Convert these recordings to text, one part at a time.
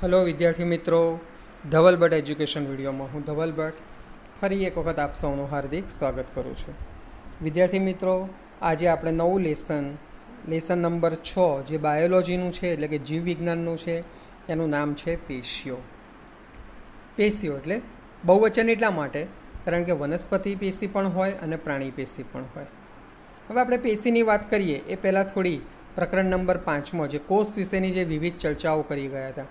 Hello विद्यार्थी मित्रों, धवल Bhatt education video में हूँ धवल भट्ट फरी एक वखत आप सौનું हार्दिक स्वागत करूँ છું। विद्यार्थी मित्रों, आज आप नवुं लेसन नंबर 6 जे बायोलॉजीનું છે એટલે કે જીવ વિજ્ઞાનનું છે એનું નામ છે પેશીઓ। પેશીઓ એટલે બહુવચન એટલા માટે કારણ કે વનસ્પતિ પેશી પણ હોય અને પ્રાણી પેશી પણ હોય। હવે આપણે પેશીની વાત કરીએ એ પહેલાં થોડી પ્રકરણ નંબર 5માં જે કોષ વિશેની જે વિવિધ ચર્ચાઓ કરી ગયા હતા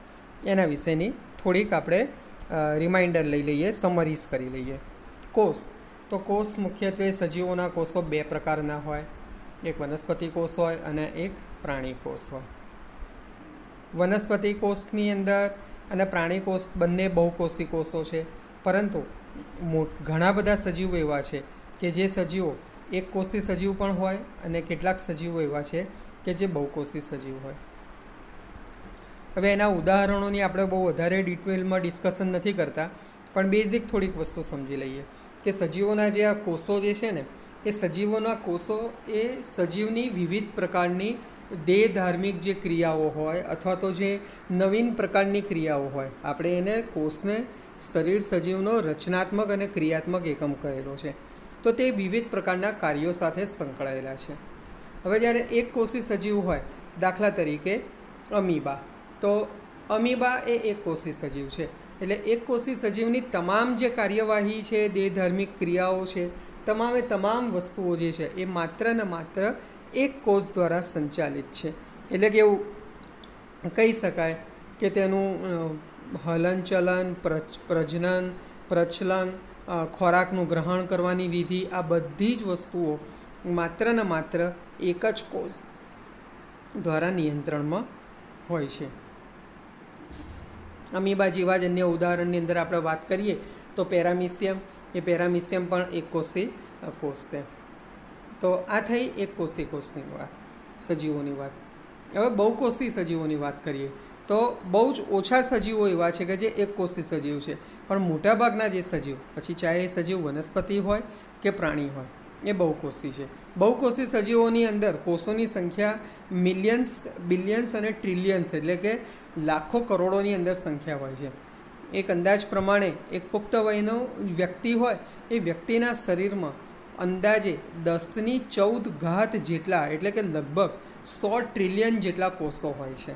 એના વિશેની થોડીક આપણે રિમાઇન્ડર લઈ લઈએ, સમરીઝ કરી લઈએ। કોષ તો કોષ મુખ્યત્વે સજીવોના કોષો બે પ્રકારના હોય, એક વનસ્પતિ કોષ હોય અને એક પ્રાણી કોષ હોય। વનસ્પતિ કોષની અંદર અને પ્રાણી કોષ બંને બહુકોષી કોષો છે, પરંતુ ઘણા બધા સજીવો એવા છે કે જે સજીવો એક કોષી સજીવ પણ હોય અને કેટલાક સજીવો એવા છે કે જે બહુકોષી સજીવ હોય। હવે એના ઉદાહરણોની આપણે બહુ વધારે ડિટેલમાં ડિસ્કશન નથી કરતા, પણ બેઝિક થોડીક વસ્તુ સમજી લઈએ કે સજીવોના જે આ કોષો જે છે ને એ સજીવોના કોષો એ સજીવની વિવિધ પ્રકારની દેહ ધાર્મિક જે ક્રિયાઓ હોય અથવા તો જે નવીન પ્રકારની ક્રિયાઓ હોય, આપણે એને કોષને શરીર સજીવનો રચનાત્મક અને ક્રિયાત્મક એકમ કહેલો છે, તો તે વિવિધ પ્રકારના કાર્યો સાથે સંકળાયેલા છે। હવે જ્યારે એક કોષી સજીવ હોય, દાખલા તરીકે અમીબા, તો અમીબા એ એક કોષી સજીવ છે, એટલે એક કોષી સજીવની તમામ જે કાર્યવાહી છે, દેહ ધાર્મિક ક્રિયાઓ છે, તમામે તમામ વસ્તુઓ જે છે એ માત્ર ને માત્ર એક કોષ દ્વારા સંચાલિત છે। એટલે કે એવું કહી શકાય કે તેનું હલનચલન, પ્રજનન, પ્રચલન, ખોરાકનું ગ્રહણ કરવાની વિધિ, આ બધી જ વસ્તુઓ માત્ર ને માત્ર એક જ કોષ દ્વારા નિયંત્રણમાં હોય છે। અમીબા જેવા જ અન્ય ઉદાહરણની અંદર આપણે વાત કરીએ તો પેરામિશિયમ, એ પેરામિશિયમ પણ એક કોષી કોષ છે। તો આ થઈ એક કોષી કોષની વાત, સજીવોની વાત। હવે બહુકોષી સજીવોની વાત કરીએ તો બહુ જ ઓછા સજીવો એવા છે કે જે એક કોષી સજીવ છે, પણ મોટાભાગના જે સજીવ, પછી ચાહે એ સજીવ વનસ્પતિ હોય કે પ્રાણી હોય, એ બહુકોષી છે। બહુકોષી સજીવોની અંદર કોષોની સંખ્યા મિલિયન્સ, બિલિયન્સ અને ટ્રિલિયન્સ એટલે કે લાખો કરોડોની અંદર સંખ્યા હોય છે। એક અંદાજ પ્રમાણે એક પુખ્ત વયનો વ્યક્તિ હોય એ વ્યક્તિના શરીરમાં અંદાજે 10⁻14 જેટલા એટલે કે લગભગ 100 ટ્રિલિયન જેટલા કોષો હોય છે।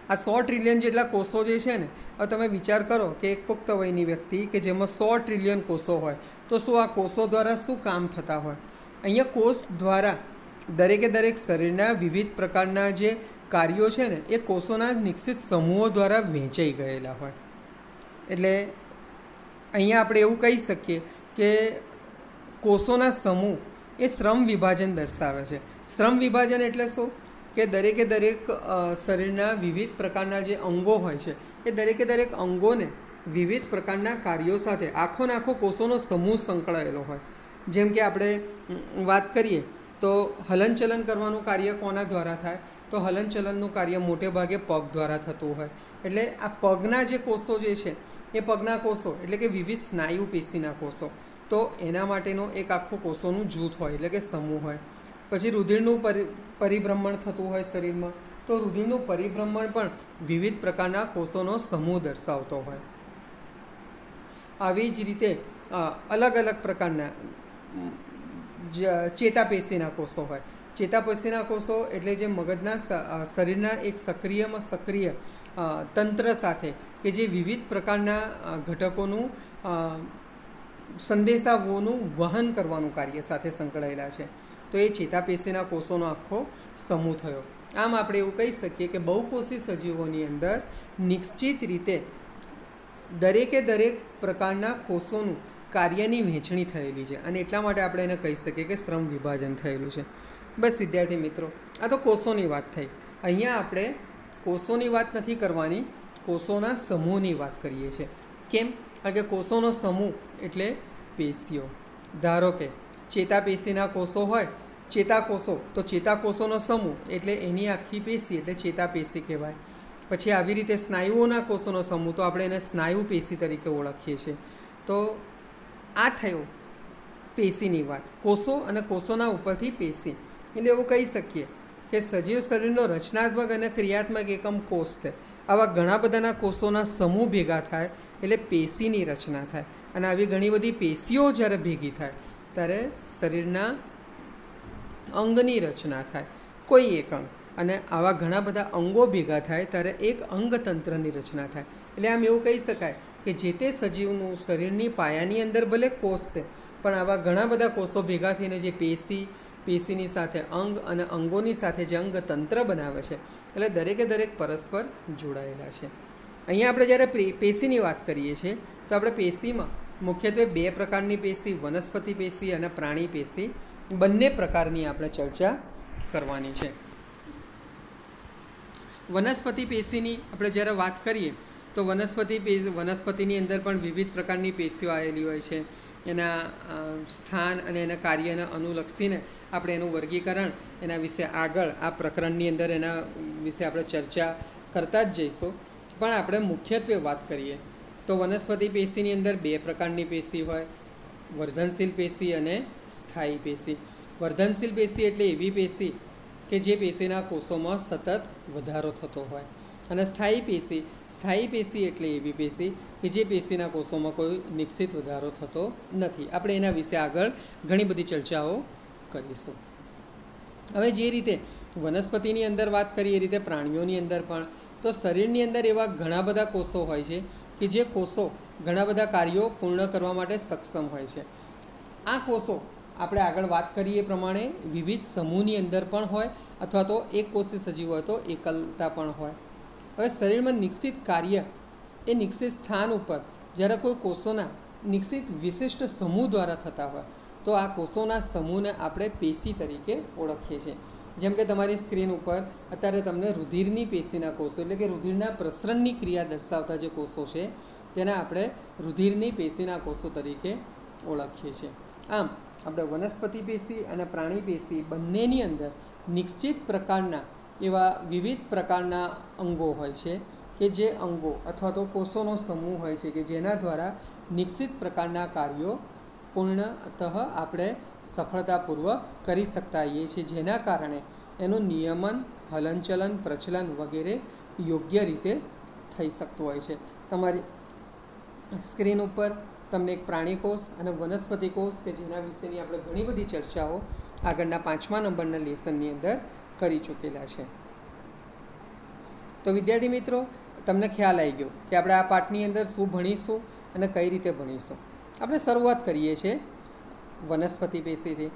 આ 100 ટ્રિલિયન જેટલા કોષો જે છે ને, હવે તમે વિચાર કરો કે એક પુખ્ત વયની વ્યક્તિ કે જેમાં 100 ટ્રિલિયન કોષો હોય તો શું આ કોષો દ્વારા શું કામ થતા હોય? અહીંયા કોષ દ્વારા દરેકે દરેક શરીરના વિવિધ પ્રકારના જે કાર્યો છે ને એ કોષોના નિશ્ચિત સમૂહો દ્વારા વહેંચાઈ ગયેલા હોય। એટલે અહીંયા આપણે એવું કહી શકીએ કે કોષોના સમૂહ એ શ્રમ વિભાજન દર્શાવે છે। શ્રમ વિભાજન એટલે શું કે દરેકે દરેક શરીરના વિવિધ પ્રકારના જે અંગો હોય છે એ દરેકે દરેક અંગોને વિવિધ પ્રકારના કાર્યો સાથે આખો કોષોનો સમૂહ સંકળાયેલો હોય। જેમ કે આપણે વાત કરીએ તો હલનચલન કરવાનું કાર્ય કોના દ્વારા થાય? તો હલનચલનનું કાર્ય મોટે ભાગે પગ દ્વારા થતું હોય। એટલે આ પગના જે કોષો જે છે એ પગના કોષો એટલે કે વિવિધ સ્નાયુ પેશીના કોષો, તો એના માટેનો એક આખું કોષોનું જૂથ હોય એટલે કે સમૂહ હોય। પછી રુધિરનું પરિભ્રમણ થતું હોય શરીરમાં, તો રુધિરનું પરિભ્રમણ પણ વિવિધ પ્રકારના કોષોનો સમૂહ દર્શાવતો હોય। આવી જ રીતે અલગ અલગ પ્રકારના ચેતાપેશીના કોષો હોય। ચેતાપેશીના કોષો એટલે જે મગજના શરીરના એક સક્રિય તંત્ર સાથે કે જે વિવિધ પ્રકારના ઘટકોનું સંદેશાઓનું વહન કરવાનું કાર્ય સાથે સંકળાયેલા છે, તો એ ચેતાપેશીના કોષોનો આખો સમૂહ થયો। આમ આપણે એવું કહી શકીએ કે બહુકોષી સજીવોની અંદર નિશ્ચિત રીતે દરેકે દરેક પ્રકારના કોષોનું કાર્યની વહેંચણી થયેલી છે, અને એટલા માટે આપણે એને કહી શકીએ કે શ્રમ વિભાજન થયેલું છે। બસ વિદ્યાર્થી મિત્રો, આ તો કોષોની વાત થઈ। અહીંયા આપણે કોષોની વાત નથી કરવાની, કોષોના સમૂહની વાત કરીએ છીએ। કેમ? કારણ કે કોષોનો સમૂહ એટલે પેશીઓ। ધારો કે ચેતાપેશીના કોષો હોય, ચેતાકોષો, તો ચેતાકોષોનો સમૂહ એટલે એની આખી પેશી એટલે ચેતાપેશી કહેવાય। પછી આવી રીતે સ્નાયુઓના કોષોનો સમૂહ, તો આપણે એને સ્નાયુ પેશી તરીકે ઓળખીએ છીએ। તો આ થયો પેશીની વાત, કોષો અને કોષોના ઉપરથી પેશી। એટલે એવું કહી શકીએ કે કે સજીવ શરીરનો રચનાત્મક અને ક્રિયાત્મક એકમ કોષ છે. આવા ઘણા બધાના કોષોના સમૂહ ભેગા થાય એટલે પેશીની રચના થાય, અને આવી ઘણી બધી પેશીઓ જ્યારે ભેગી થાય ત્યારે શરીરના અંગની રચના થાય, કોઈ એક અંગ. અને આવા ઘણા બધા અંગો ભેગા થાય ત્યારે એક અંગતંત્રની રચના થાય. એટલે આમ એવું કહી શકાય કે જે તે સજીવનું શરીરની પાયાની અંદર ભલે કોષ છે, પણ આવા ઘણા બધા કોષો ભેગા થઈને જે પેશીની સાથે અંગ અને અંગોની સાથે જે અંગતંત્ર બનાવે છે, એટલે દરેકે દરેક પરસ્પર જોડાયેલા છે. અહીંયા આપણે જ્યારે પેશીની વાત કરીએ છીએ તો આપણે પેશીમાં મુખ્યત્વે 2 પ્રકારની પેશી, વનસ્પતિ પેશી અને પ્રાણી પેશી, બંને પ્રકારની આપણે ચર્ચા કરવાની છે. વનસ્પતિ પેશીની આપણે જ્યારે વાત કરીએ તો વનસ્પતિની અંદર પણ વિવિધ પ્રકારની પેશીઓ આવેલી હોય છે. એના સ્થાન અને એના કાર્યને અનુલક્ષીને આપણે એનું વર્ગીકરણ, એના વિશે આગળ આ પ્રકરણની અંદર એના વિશે આપણે ચર્ચા કરતા જ જઈશું. પણ આપણે મુખ્યત્વે વાત કરીએ તો વનસ્પતિ પેશીની અંદર 2 પ્રકારની પેશી હોય, વર્ધનશીલ પેશી અને સ્થાયી પેશી. વર્ધનશીલ પેશી એટલે એવી પેશી કે જે પેશીના કોષોમાં સતત વધારો થતો હોય, અને સ્થાયી પેશી એટલે એવી પેશી કે જે પેશીના કોષોમાં કોઈ નિશ્ચિત વધારો થતો નથી. આપણે એના વિશે આગળ ઘણી બધી ચર્ચાઓ કરીશું. હવે જે રીતે વનસ્પતિની અંદર વાત કરીએ એ રીતે પ્રાણીઓની અંદર પણ તો શરીરની અંદર એવા ઘણા બધા કોષો હોય છે કે જે કોષો ઘણા બધા કાર્યો પૂર્ણ કરવા માટે સક્ષમ હોય છે. આ કોષો આપણે આગળ વાત કરીએ એ પ્રમાણે વિવિધ સમૂહની અંદર પણ હોય, અથવા તો એક કોષી સજીવ હોય તો એકલતા પણ હોય. હવે શરીરમાં નિશ્ચિત કાર્ય એ નિશ્ચિત સ્થાન ઉપર જ્યારે કોઈ કોષોના નિશ્ચિત વિશિષ્ટ સમૂહ દ્વારા થતા હોય તો આ કોષોના સમૂહને આપણે પેશી તરીકે ઓળખીએ છીએ. જેમ કે તમારી સ્ક્રીન ઉપર અત્યારે તમને રુધિરની પેશીના કોષો એટલે કે રુધિરના પ્રસરણની ક્રિયા દર્શાવતા જે કોષો છે તેને આપણે રુધિરની પેશીના કોષો તરીકે ઓળખીએ છીએ. આમ આપણે વનસ્પતિ પેશી અને પ્રાણી પેશી બંનેની અંદર નિશ્ચિત પ્રકારના એવા વિવિધ પ્રકારના અંગો હોય છે કે જે અંગો અથવા તો કોષોનો સમૂહ હોય છે કે જેના દ્વારા નિશ્ચિત પ્રકારના કાર્યો પૂર્ણતઃ આપણે સફળતાપૂર્વક કરી શકતા હોઈએ છીએ, જેના કારણે એનું નિયમન, હલનચલન, પ્રચલન વગેરે યોગ્ય રીતે થઈ શકતું હોય છે. તમારી સ્ક્રીન ઉપર તમને એક પ્રાણી કોષ અને વનસ્પતિ કોષ કે જેના વિશેની આપણે ઘણી બધી ચર્ચાઓ આગળના 5મા નંબરના લેસનની અંદર કરી ચૂકેલા છે. તો વિદ્યાર્થી મિત્રો, તમને ખ્યાલ આવી ગયો કે આપણે આ પાઠની અંદર શું ભણીશું અને કઈ રીતે ભણીશું. આપણે શરૂઆત કરીએ છીએ વનસ્પતિ પેશીથી.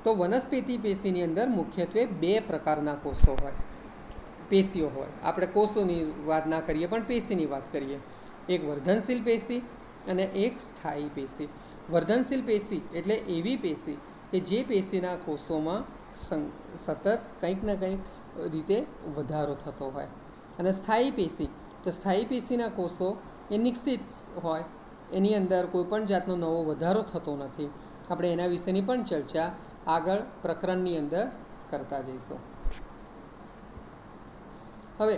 તો વનસ્પતિ પેશીની અંદર મુખ્યત્વે 2 પ્રકારના કોષો હોય, પેશીઓ હોય. આપણે કોષોની વાત ના કરીએ પણ પેશીની વાત કરીએ. એક વર્ધનશીલ પેશી અને એક સ્થાયી પેશી. વર્ધનશીલ પેશી એટલે એવી પેશી કે જે પેશીના કોષોમાં સતત કંઈક ને કંઈક રીતે વધારો થતો હોય. અને સ્થાયી પેશી તો સ્થાયી પેશીના કોષો એ નિશ્ચિત હોય, એની અંદર કોઈપણ જાતનો નવો વધારો થતો નથી. આપણે એના વિશેની પણ ચર્ચા આગળ પ્રકરણની અંદર કરતા જઈશું. હવે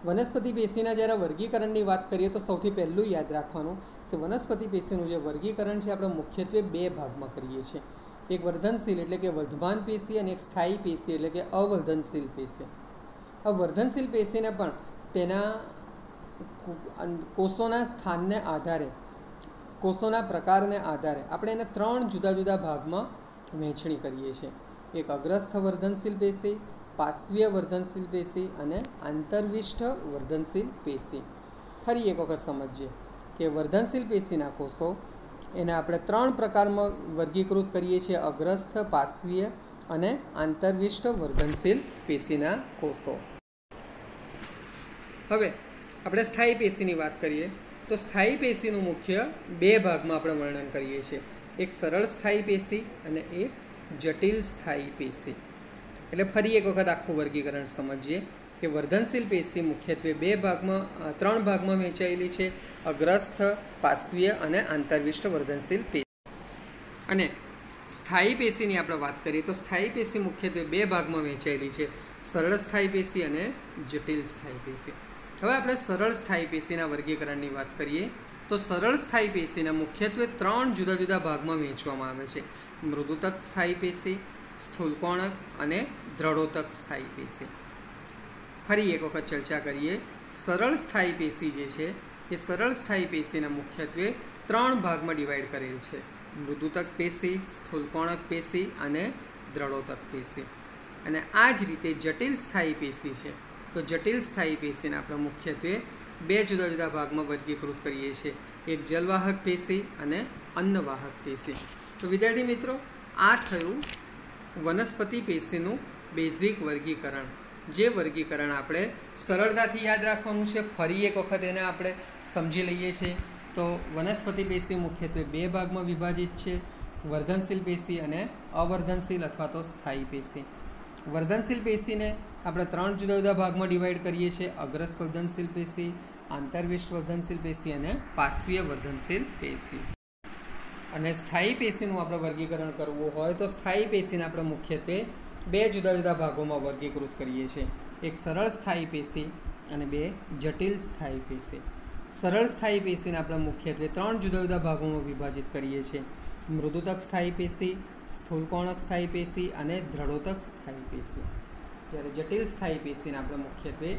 વનસ્પતિ પેશીના જ્યારે વર્ગીકરણની વાત કરીએ તો સૌથી પહેલું યાદ રાખવાનું કે વનસ્પતિ પેશીનું જે વર્ગીકરણ છે આપણે મુખ્યત્વે 2 ભાગમાં કરીએ છીએ. એક વર્ધનશીલ એટલે કે વર્ધમાન પેશી અને એક સ્થાયી પેશી એટલે કે અવર્ધનશીલ પેશી. આ વર્ધનશીલ પેશીને પણ તેના કોષોના સ્થાનને આધારે, કોષોના પ્રકારને આધારે આપણે એને 3 જુદા જુદા ભાગમાં વહેંચણી કરીએ છીએ. એક અગ્રસ્થ વર્ધનશીલ પેશી, પાર્શ્વીય વર્ધનશીલ પેશી અને આંતરવિષ્ઠ વર્ધનશીલ પેશી. ફરી એક વખત સમજીએ કે વર્ધનશીલ પેશીના કોષો એને આપણે 3 પ્રકારમાં વર્ગીકૃત કરીએ છીએ: અગ્રસ્થ, પાર્શ્વીય અને આંતરવિષ્ઠ વર્ધનશીલ પેશીના કોષો. હવે આપણે સ્થાયી પેશીની વાત કરીએ તો સ્થાયી પેશીનું મુખ્ય 2 ભાગમાં આપણે વર્ણન કરીએ છીએ. એક સરળ સ્થાયી પેશી અને એક જટિલ સ્થાયી પેશી. એટલે ફરી એક વખત આખું વર્ગીકરણ સમજીએ કે વર્ધનશીલ પેશી મુખ્યત્વે 3 ભાગમાં વહેંચાયેલી છે: અગ્રસ્થ, પાર્શ્વીય અને આંતરવિષ્ઠ વર્ધનશીલ પેશી. અને સ્થાયી પેશીની આપણે વાત કરીએ તો સ્થાયી પેશી મુખ્યત્વે 2 ભાગમાં વહેંચાયેલી છે: સરળ સ્થાયી પેશી અને જટિલ સ્થાયી પેશી. હવે આપણે સરળ સ્થાયી પેશીના વર્ગીકરણની વાત કરીએ તો સરળ સ્થાયી પેશીના મુખ્યત્વે 3 જુદા જુદા ભાગમાં વહેંચવામાં આવે છે: મૃદુતક સ્થાયી પેશી, સ્થૂલકોણક અને દ્રઢોતક સ્થાયી પેશી. ફરી એક વખત ચર્ચા કરીએ. સરળ સ્થાયી પેશી જે છે એ સરળ સ્થાયી પેશીને મુખ્યત્વે 3 ભાગમાં ડિવાઈડ કરેલ છે: મૃદુતક પેશી, સ્થૂલકોણક પેશી અને દ્રઢોતક પેશી. અને આ જ રીતે જટિલ સ્થાયી પેશી છે. તો જટિલ સ્થાયી પેશીને આપણે મુખ્યત્વે 2 જુદા જુદા ભાગમાં વર્ગીકૃત કરીએ છીએ: એક જલવાહક પેશી અને અન્નવાહક પેશી. તો વિદ્યાર્થી મિત્રો, આ થયું વનસ્પતિ પેશીનું બેઝિક વર્ગીકરણ. જે વર્ગીકરણ આપણે સરળતાથી યાદ રાખવાનું છે. ફરી એક વખત એને આપણે સમજી લઈએ છીએ. તો વનસ્પતિ પેશી મુખ્યત્વે 2 ભાગમાં વિભાજિત છે: વર્ધનશીલ પેશી અને અવર્ધનશીલ અથવા તો સ્થાયી પેશી. વર્ધનશીલ પેશીને આપણે 3 જુદા જુદા ભાગમાં ડિવાઈડ કરીએ છીએ: અગ્રસ વર્ધનશીલ પેશી, આંતરવિષ્ટ વર્ધનશીલ પેશી અને પાર્શ્વીય વર્ધનશીલ પેશી. અને સ્થાયી પેશીનું આપણે વર્ગીકરણ કરવું હોય તો સ્થાયી પેશીને આપણે મુખ્યત્વે 2 જુદા જુદા ભાગોમાં વર્ગીકૃત કરીએ છીએ: એક સરળ સ્થાયી પેશી અને 2 જટિલ સ્થાયી પેશી. સરળ સ્થાયી પેશીને આપણે મુખ્યત્વે 3 જુદા જુદા ભાગોમાં વિભાજિત કરીએ છીએ: મૃદુતક સ્થાયી પેશી, સ્થૂલકોણક સ્થાયી પેશી અને દ્રઢોતક સ્થાયી પેશી. જ્યારે જટિલ સ્થાયી પેશીને આપણે મુખ્યત્વે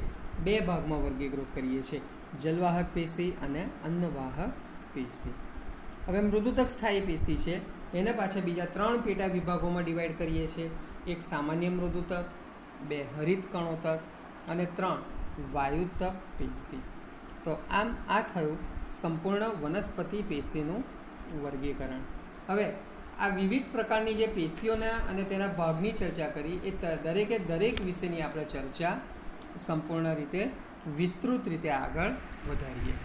2 ભાગમાં વર્ગીકૃત કરીએ છીએ: જલવાહક પેશી અને અન્નવાહક પેશી. હવે મૃદુતક સ્થાયી પેશી છે એને પાછા બીજા 3 પેટા વિભાગોમાં ડિવાઈડ કરીએ છીએ: એક સામાન્ય મૃદુતક, 2 હરિત કણોતક અને 3 વાયુતક પેશી. તો આમ આ થયું સંપૂર્ણ વનસ્પતિ પેશીનું વર્ગીકરણ. હવે આ વિવિધ પ્રકારની જે પેશીઓના અને તેના ભાગની ચર્ચા કરી એ દરેકે દરેક વિશેની આપણે ચર્ચા સંપૂર્ણ રીતે વિસ્તૃત રીતે આગળ વધારીએ.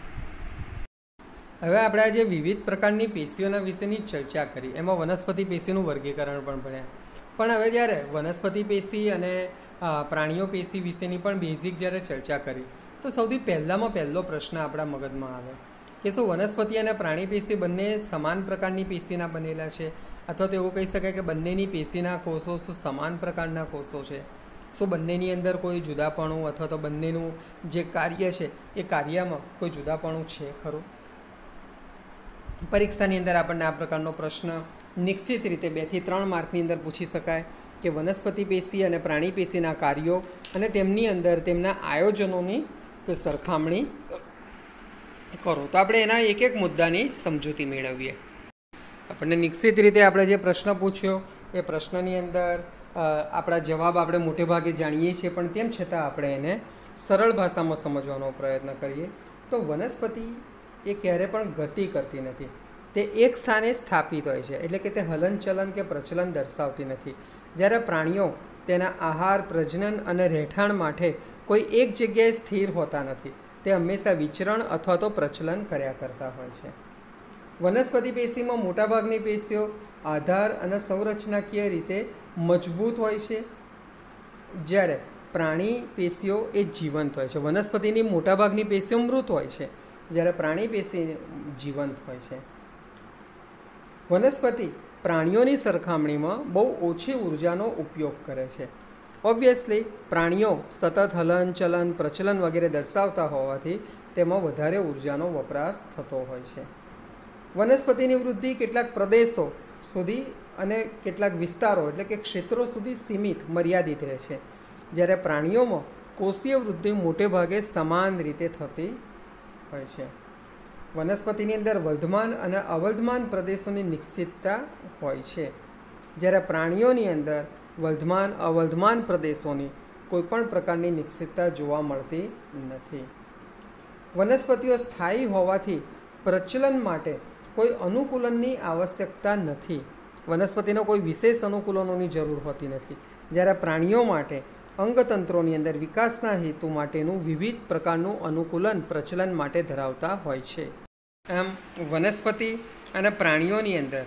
હવે આપણે આ જે વિવિધ પ્રકારની પેશીઓના વિશેની ચર્ચા કરી એમાં વનસ્પતિ પેશીનું વર્ગીકરણ પણ ભણ્યા. પણ હવે જ્યારે વનસ્પતિ પેશી અને પ્રાણીઓ પેશી વિશેની પણ બેઝિક જ્યારે ચર્ચા કરી તો સૌથી પહેલો પ્રશ્ન આપણા મગજમાં આવે કે શું વનસ્પતિ અને પ્રાણી પેશી બંને સમાન પ્રકારની પેશીના બનેલા છે? અથવા તો એવું કહી શકાય કે બંનેની પેશીના કોષો શું સમાન પ્રકારના કોષો છે? શું બંનેની અંદર કોઈ જુદાપણું અથવા તો બંનેનું જે કાર્ય છે એ કાર્યમાં કોઈ જુદાપણું છે ખરું? પરીક્ષાની અંદર આપણને આ પ્રકારનો પ્રશ્ન નિશ્ચિત રીતે 2 થી 3 માર્કની અંદર પૂછી શકાય કે વનસ્પતિ પેશી અને પ્રાણી પેશીના કાર્યો અને તેમની અંદર તેમના આયોજનોની સરખામણી કરો. તો આપણે એના એક એક મુદ્દાની સમજૂતી મેળવીએ. આપણને નિશ્ચિત રીતે આપણે જે પ્રશ્ન પૂછ્યો એ પ્રશ્નની અંદર આપણા જવાબ આપણે મોટે ભાગે જાણીએ છીએ, પણ તેમ છતાં આપણે એને સરળ ભાષામાં સમજવાનો પ્રયત્ન કરીએ. તો વનસ્પતિ એ ક્યારે પણ ગતિ કરતી નથી. તે એક સ્થાને સ્થાપિત હોય છે, એટલે કે તે હલનચલન કે પ્રચલન દર્શાવતી નથી. જ્યારે પ્રાણીઓ તેના આહાર, પ્રજનન અને રહેઠાણ માટે કોઈ એક જગ્યાએ સ્થિર હોતા નથી. તે હંમેશા વિચરણ અથવા તો પ્રચલન કર્યા કરતા હોય છે. વનસ્પતિ પેશીમાં મોટાભાગની પેશીઓ આધાર અને સંરચનાકીય રીતે મજબૂત હોય છે, જ્યારે પ્રાણી પેશીઓ એ જીવંત હોય છે. વનસ્પતિની મોટાભાગની પેશીઓ મૃત હોય છે, જ્યારે પ્રાણી પેશી જીવંત હોય છે. વનસ્પતિ પ્રાણીઓની સરખામણીમાં બહુ ઓછી ઉર્જાનો ઉપયોગ કરે છે. ઓબ્વિયસલી પ્રાણીઓ સતત હલન ચલન પ્રચલન વગેરે દર્શાવતા હોવાથી તેમાં વધારે ઉર્જાનો વપરાશ થતો હોય છે. વનસ્પતિની વૃદ્ધિ કેટલાક પ્રદેશો સુધી અને કેટલાક વિસ્તારો એટલે કે ક્ષેત્રો સુધી સીમિત મર્યાદિત રહે છે, જ્યારે પ્રાણીઓમાં કોષીય વૃદ્ધિ મોટે ભાગે સમાન રીતે થતી હોય છે. વનસ્પતિની અંદર વર્ધમાન અને અવર્ધમાન પ્રદેશોની નિશ્ચિતતા હોય છે, જ્યારે પ્રાણીઓની અંદર વર્ધમાન અવર્ધમાન પ્રદેશોની કોઈપણ પ્રકારની નિશ્ચિતતા જોવા મળતી નથી. વનસ્પતિઓ સ્થાયી હોવાથી પ્રચલન માટે કોઈ અનુકૂલનની આવશ્યકતા નથી. વનસ્પતિનો કોઈ વિશેષ અનુકૂલનોની જરૂર હોતી નથી, જ્યારે પ્રાણીઓ માટે અંગતંત્રોની અંદર વિકાસના હેતુ માટેનું વિવિધ પ્રકારનું અનુકૂલન પ્રચલન માટે ધરાવતા હોય છે. આમ વનસ્પતિ અને પ્રાણીઓની અંદર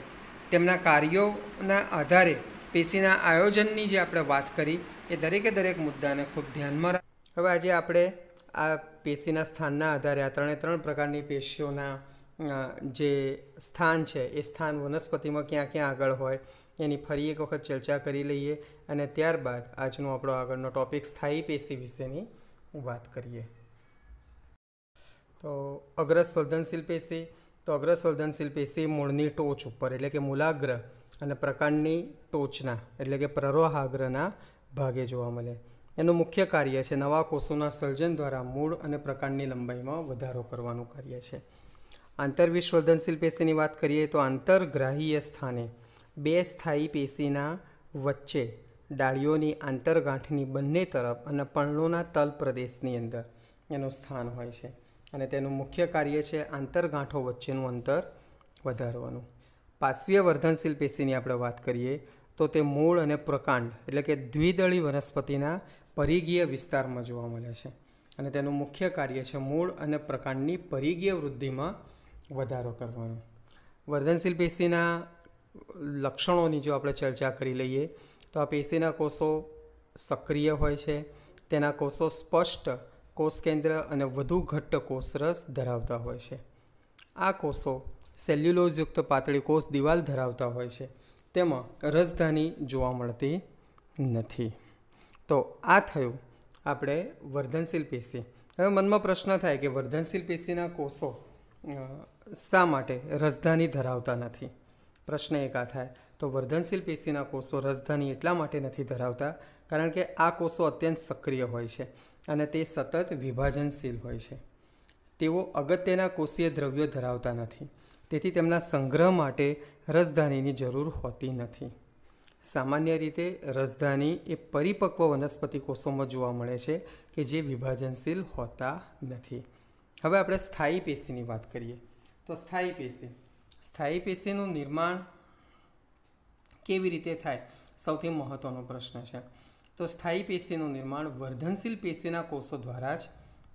તેમના કાર્યોના આધારે પેશીના આયોજનની જે આપણે વાત કરી એ દરેકે દરેક મુદ્દાને ખૂબ ધ્યાનમાં રાખ. હવે આજે આપણે આ પેશીના સ્થાનના આધારે આ 3 પ્રકારની પેશીઓના જે સ્થાન છે એ સ્થાન વનસ્પતિમાં ક્યાં ક્યાં આગળ હોય એની ફરી એક વખત ચર્ચા કરી લઈએ અને ત્યારબાદ આજનો આપણો આગળનો ટૉપિક સ્થાયી પેશી વિશેની વાત કરીએ. તો અગ્રસ્વર્ધનશીલ પેશી. તો અગ્રસ્વર્ધનશીલ પેશી મૂળની ટોચ ઉપર એટલે કે મૂલાગ્ર અને પ્રકાંડની ટોચના એટલે કે પ્રવાહાગ્રના ભાગે જોવા મળે. એનું મુખ્ય કાર્ય છે નવા કોષોના સર્જન દ્વારા મૂળ અને પ્રકાંડની લંબાઈમાં વધારો કરવાનું કાર્ય છે. આંતરવિષ વર્ધનશીલ પેશીની વાત કરીએ તો આંતરગ્રાહીય સ્થાને બે સ્થાયી પેશીના વચ્ચે ડાળીઓની આંતરગાંઠની બંને તરફ અને પર્ણોના તલ પ્રદેશની અંદર એનું સ્થાન હોય છે અને તેનું મુખ્ય કાર્ય છે આંતરગાંઠો વચ્ચેનું અંતર વધારવાનું. પાર્શ્વીય વર્ધનશીલ પેશીની આપણે વાત કરીએ તો તે મૂળ અને પ્રકાંડ એટલે કે દ્વિદળી વનસ્પતિના પરિઘીય વિસ્તારમાં જોવા મળે છે અને તેનું મુખ્ય કાર્ય છે મૂળ અને પ્રકાંડની પરિઘીય વૃદ્ધિમાં વધારો કરવાનો. વર્ધનશીલ પેશીના લક્ષણોની જો આપણે ચર્ચા કરી લઈએ તો આ પેશીના કોષો સક્રિય હોય છે. તેના કોષો સ્પષ્ટ કોષ કેન્દ્ર અને વધુ ઘટ્ટ કોષરસ ધરાવતા હોય છે. આ કોષો સેલ્યુલોઝયુક્ત પાતળી કોષ દિવાલ ધરાવતા હોય છે. તેમાં રસધાની જોવા મળતી નથી. તો આ થયું આપણે વર્ધનશીલ પેશી. હવે મનમાં પ્રશ્ન થાય કે વર્ધનશીલ પેશીના કોષો શા માટે રસધાની ધરાવતા નથી? પ્રશ્ન એક આ થાય. તો વર્ધનશીલ પેશીના કોષો રસધાની એટલા માટે નથી ધરાવતા કારણ કે આ કોષો અત્યંત સક્રિય હોય છે અને તે સતત વિભાજનશીલ હોય છે. તેઓ અગત્યના કોષીય દ્રવ્યો ધરાવતા નથી, તેથી તેમના સંગ્રહ માટે રસધાનીની જરૂર હોતી નથી. સામાન્ય રીતે રસધાની એ પરિપક્વ વનસ્પતિ કોષોમાં જોવા મળે છે કે જે વિભાજનશીલ હોતા નથી. હવે આપણે સ્થાયી પેશીની વાત કરીએ તો સ્થાયી પેશીનું નિર્માણ કેવી રીતે થાય સૌથી મહત્ત્વનો પ્રશ્ન છે. તો સ્થાયી પેશીનું નિર્માણ વર્ધનશીલ પેશીના કોષો દ્વારા જ